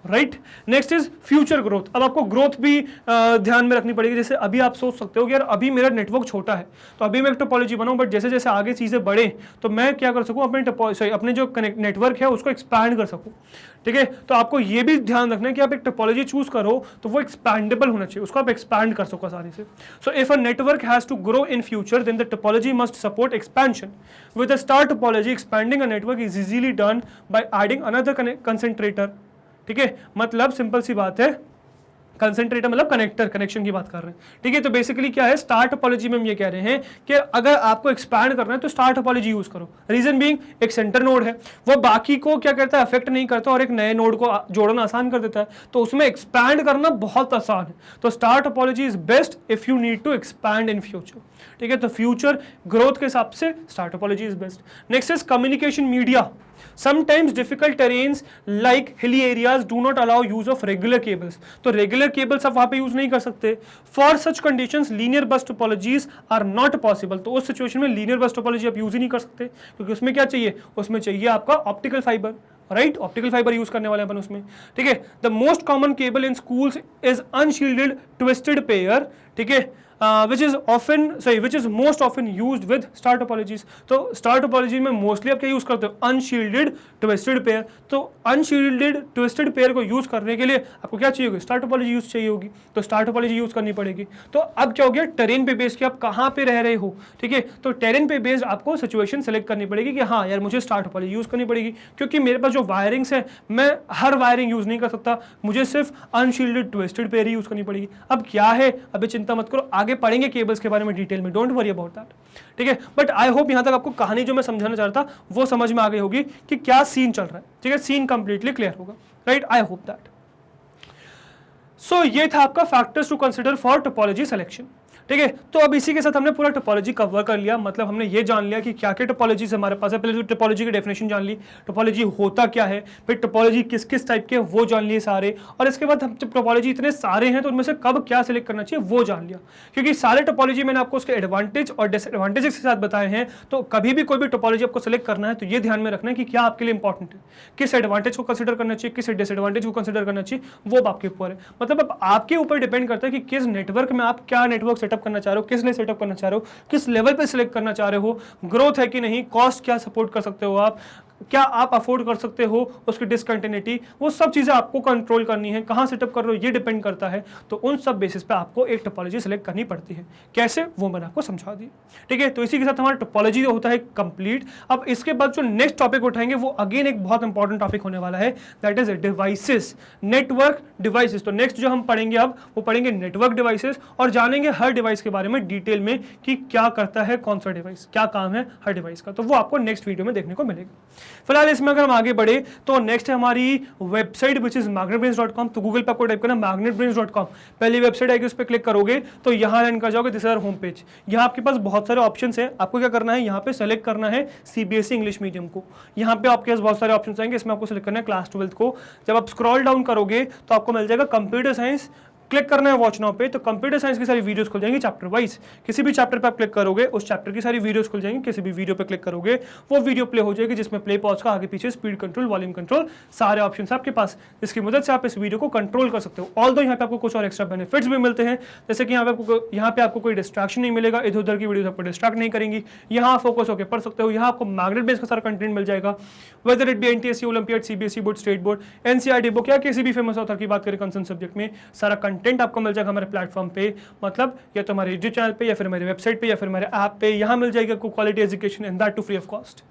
right. Next is future growth. अब आपको ग्रोथ भी ध्यान में रखनी पड़ेगी। जैसे अभी आप सोच सकते हो कि यार अभी मेरा नेटवर्क छोटा है तो अभी मैं एक टोपोलॉजी बनाऊं, बट जैसे जैसे आगे चीजें बढ़े तो मैं क्या कर सकूं, अपने जो नेटवर्क है उसको एक्सपैंड कर सकूं, ठीक है। तो आपको ये भी ध्यान रखना है कि आप एक टोपोलॉजी चूज करो तो वो एक्सपैंडेबल होना चाहिए, उसको आप एक्सपैंड कर सको आसानी से। So if a network has to grow in future then the topology must support expansion. With a star topology expanding a network is easily done by adding another concentrator, ठीक है। मतलब सिंपल सी बात है कंसंट्रेटर मतलब connector, connection की बात कर रहे हैं, ठीक है। तो बेसिकली क्या है, स्टार टोपोलॉजी में हम ये कह रहे हैं कि अगर आपको एक्सपैंड करना है तो स्टार टोपोलॉजी यूज करो। रीजन बीइंग, एक सेंटर नोड है, वो बाकी को क्या करता है, अफेक्ट नहीं करता और एक नए नोड को जोड़ना आसान कर देता है, तो उसमें एक्सपैंड करना बहुत आसान है। तो star topology is best if you need to expand in future, ठीक है। तो फ्यूचर ग्रोथ के हिसाब से star topology is best. Next is communication media. Sometimes difficult terrains like hilly areas do not allow use of regular cables. तो regular cables आप वहाँ पे use नहीं कर सकते. For such conditions, linear bus topologies are not possible. तो उस situation में linear bus topology आप use ही नहीं कर सकते, क्योंकि उसमें क्या चाहिए, उसमें चाहिए आपका optical fiber. Right, optical fibre use करने वाले अपन उसमें, ठीक है। The most common cable in schools is unshielded twisted pair, ठीक है, which is most often used with star topologies. तो star topology में मोस्टली आप क्या यूज करते हो, अनशील्डेड ट्विस्टेड पेयर। तो अनशील्डेड ट्विस्टेड पेयर को यूज करने के लिए आपको क्या चाहिए होगी, स्टार टोपोलॉजी यूज चाहिए होगी, तो स्टार टोपोलॉजी यूज करनी पड़ेगी। तो अब क्या हो गया, टेरेन पे बेस्ड कि आप कहाँ पे रह रहे हो, ठीक है। तो टेरेन पे बेस्ड आपको सिचुएशन सेलेक्ट करनी पड़ेगी कि हाँ यार मुझे स्टार टोपोलॉजी यूज करनी पड़ेगी, क्योंकि मेरे पास जो वायरिंग्स है मैं हर वायरिंग यूज नहीं कर सकता, मुझे सिर्फ अनशील्डेड ट्विस्टेड पेयर ही यूज करनी पड़ेगी। अब क्या है, अभी चिंता मत करो, आगे पढ़ेंगे केबल्स के बारे में डिटेल में, डोंट वरी अबाउट दैट, ठीक है। बट आई होप यहां तक आपको कहानी जो मैं समझाना चाहता था वो समझ में आ गई होगी कि क्या सीन चल रहा है, ठीक है। सीन कंप्लीटली क्लियर होगा, right, I hope that. So ये था आपका factors to consider for topology selection, ठीक है। तो अब इसी के साथ हमने पूरा टोपोलॉजी कवर कर लिया, मतलब हमने ये जान लिया कि क्या क्या टोपोलॉजीज हमारे पास है। पहले तो टोपोलॉजी की डेफिनेशन जान ली, टोपोलॉजी होता क्या है, फिर टोपोलॉजी किस किस टाइप के वो जान लिए सारे, और इसके बाद हम टोपोलॉजी इतने सारे हैं तो उनमें से कब क्या सिलेक्ट करना चाहिए वो जान लिया, क्योंकि सारे टोपोलॉजी मैंने आपको उसके एडवांटेज और डिसएडवांटेजेस के साथ बताए हैं। तो कभी भी कोई भी टोपोलॉजी आपको सिलेक्ट करना है तो ये ध्यान में रखना है कि क्या आपके लिए इंपॉर्टेंट है, किस एडवांटेज को कंसिडर करना चाहिए, किस डिसएडवांटेज को कंसिडर करना चाहिए, वो आपके ऊपर है। मतलब अब आपके ऊपर डिपेंड करता है कि किस नेटवर्क में आप क्या नेटवर्क सेटअप करना चाह रहे हो, किस लिए सेटअप करना चाह रहे हो, किस लेवल पे सिलेक्ट करना चाह रहे हो, ग्रोथ है कि नहीं, कॉस्ट क्या सपोर्ट कर सकते हो आप, क्या आप अफोर्ड कर सकते हो, उसकी डिसकंटिन्यूटी, वो सब चीजें आपको कंट्रोल करनी है, कहां सेटअप कर रहे हो ये डिपेंड करता है। तो उन सब बेसिस पे आपको एक टोपोलॉजी सेलेक्ट करनी पड़ती है। कैसे, वो मैंने आपको समझा दी, ठीक है। तो इसी के साथ हमारा टोपोलॉजी होता है कंप्लीट। अब इसके बाद जो नेक्स्ट टॉपिक उठाएंगे वो अगेन एक बहुत इंपॉर्टेंट टॉपिक होने वाला है, that is devices, network devices. तो नेक्स्ट जो हम पढ़ेंगे अब वो पढ़ेंगे नेटवर्क डिवाइसेस, और जानेंगे हर डिवाइस के बारे में डिटेल में कि क्या करता है कौन सा डिवाइस, क्या काम है हर डिवाइस का। तो वो आपको नेक्स्ट वीडियो में देखने को मिलेगा। फिलहाल इसमें अगर हम आगे बढ़े तो नेक्स्ट है हमारी वेबसाइट विच इज magnetbrains.com। तो गूगल पे आपको टाइप करना magnetbrains.com, पहली वेबसाइट आएगी, उस पर क्लिक करोगे तो यहाँ लैंड कर जाओगे, this is our home page. यहाँ आपके पास बहुत सारे ऑप्शंस हैं, आपको क्या करना है, यहाँ पे सेलेक्ट करना है सीबीएसई इंग्लिश मीडियम को। यहाँ पे आपके पास बहुत सारे ऑप्शंस आएंगे, इसमें आपको सेलेक्ट करना है क्लास 12 को। जब आप स्क्रॉल डाउन करोगे तो आपको मिल जाएगा कंप्यूटर साइंस, क्लिक करना है वॉच नाउ पे, तो कंप्यूटर साइंस की सारी वीडियोस खुल जाएंगी चैप्टर वाइज। किसी भी चैप्टर पे आप क्लिक करोगे उस चैप्टर की सारी वीडियोस खुल जाएंगी, किसी भी वीडियो पे क्लिक करोगे वो वीडियो प्ले हो जाएगी, जिसमें प्ले पॉज का आगे पीछे स्पीड कंट्रोल, वॉल्यूम कंट्रोल, सारे ऑप्शन है आपके पास, जिसकी मदद से आप इस वीडियो को कंट्रोल कर सकते हो। ऑल्दो यहाँ पे आपको कुछ और एक्स्ट्रा बेनिफिट्स भी मिलते हैं, जैसे कि यहाँ पे आपको कोई डिस्ट्रैक्शन नहीं मिलेगा, इधर उधर की वीडियो आपको डिस्ट्रैक्ट नहीं करेंगी, यहाँ फोकस होकर पढ़ सकते हो। यहाँ आपको मैग्नेट बेस का सारा कंटेंट मिल जाएगा, whether it be NTSC, olympiad, CBSE board, state board, NCERT book या किसी भी फेमस ऑथर की बात करें कंसर्न सब्जेक्ट में, सारा कंटेंट आपको मिल जाएगा हमारे प्लेटफॉर्म पे, मतलब या तो हमारे यूट्यूब चैनल पे या फिर हमारी वेबसाइट पे या फिर हमारे ऐप पे, यहाँ मिल जाएगा आपको quality education and that too free of cost.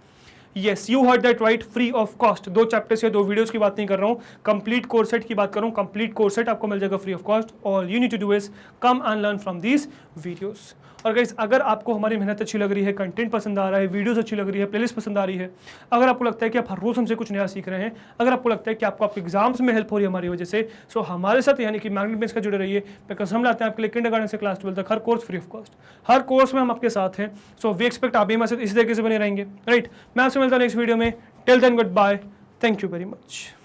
Yes, you heard that right, free of cost. 2 chapters या 2 वीडियोस की बात नहीं कर रहा हूँ, कंप्लीट कोर्स सेट की बात कर रहा हूँ। कंप्लीट कोर्स सेट आपको मिल जाएगा free of cost. All you need to do is come and learn from these videos. और गाइस, अगर आपको हमारी मेहनत अच्छी लग रही है, कंटेंट पसंद आ रहा है, वीडियोस अच्छी लग रही है, प्लेलिस्ट पसंद आ रही है, अगर आपको लगता है कि आप हर रोज हमसे कुछ नया सीख रहे हैं, अगर आपको लगता है कि आपको आपके एग्जाम्स में हेल्प हो रही है हमारी वजह से, सो हमारे साथ यानी कि मैग्नेट बेस का जुड़े रहिए, बिकॉज हम लाते हैं आपके लिए किंडरगार्टन से क्लास 12 तक हर कोर्स फ्री ऑफ कॉस्ट। हर कोर्स में हम आपके साथ हैं, सो वी एक्सपेक्ट आप भी हमारे साथ इसी तरीके से बने रहेंगे, राइट। मैं आपसे मिलता हूं नेक्स्ट वीडियो में। Till then goodbye, thank you very much.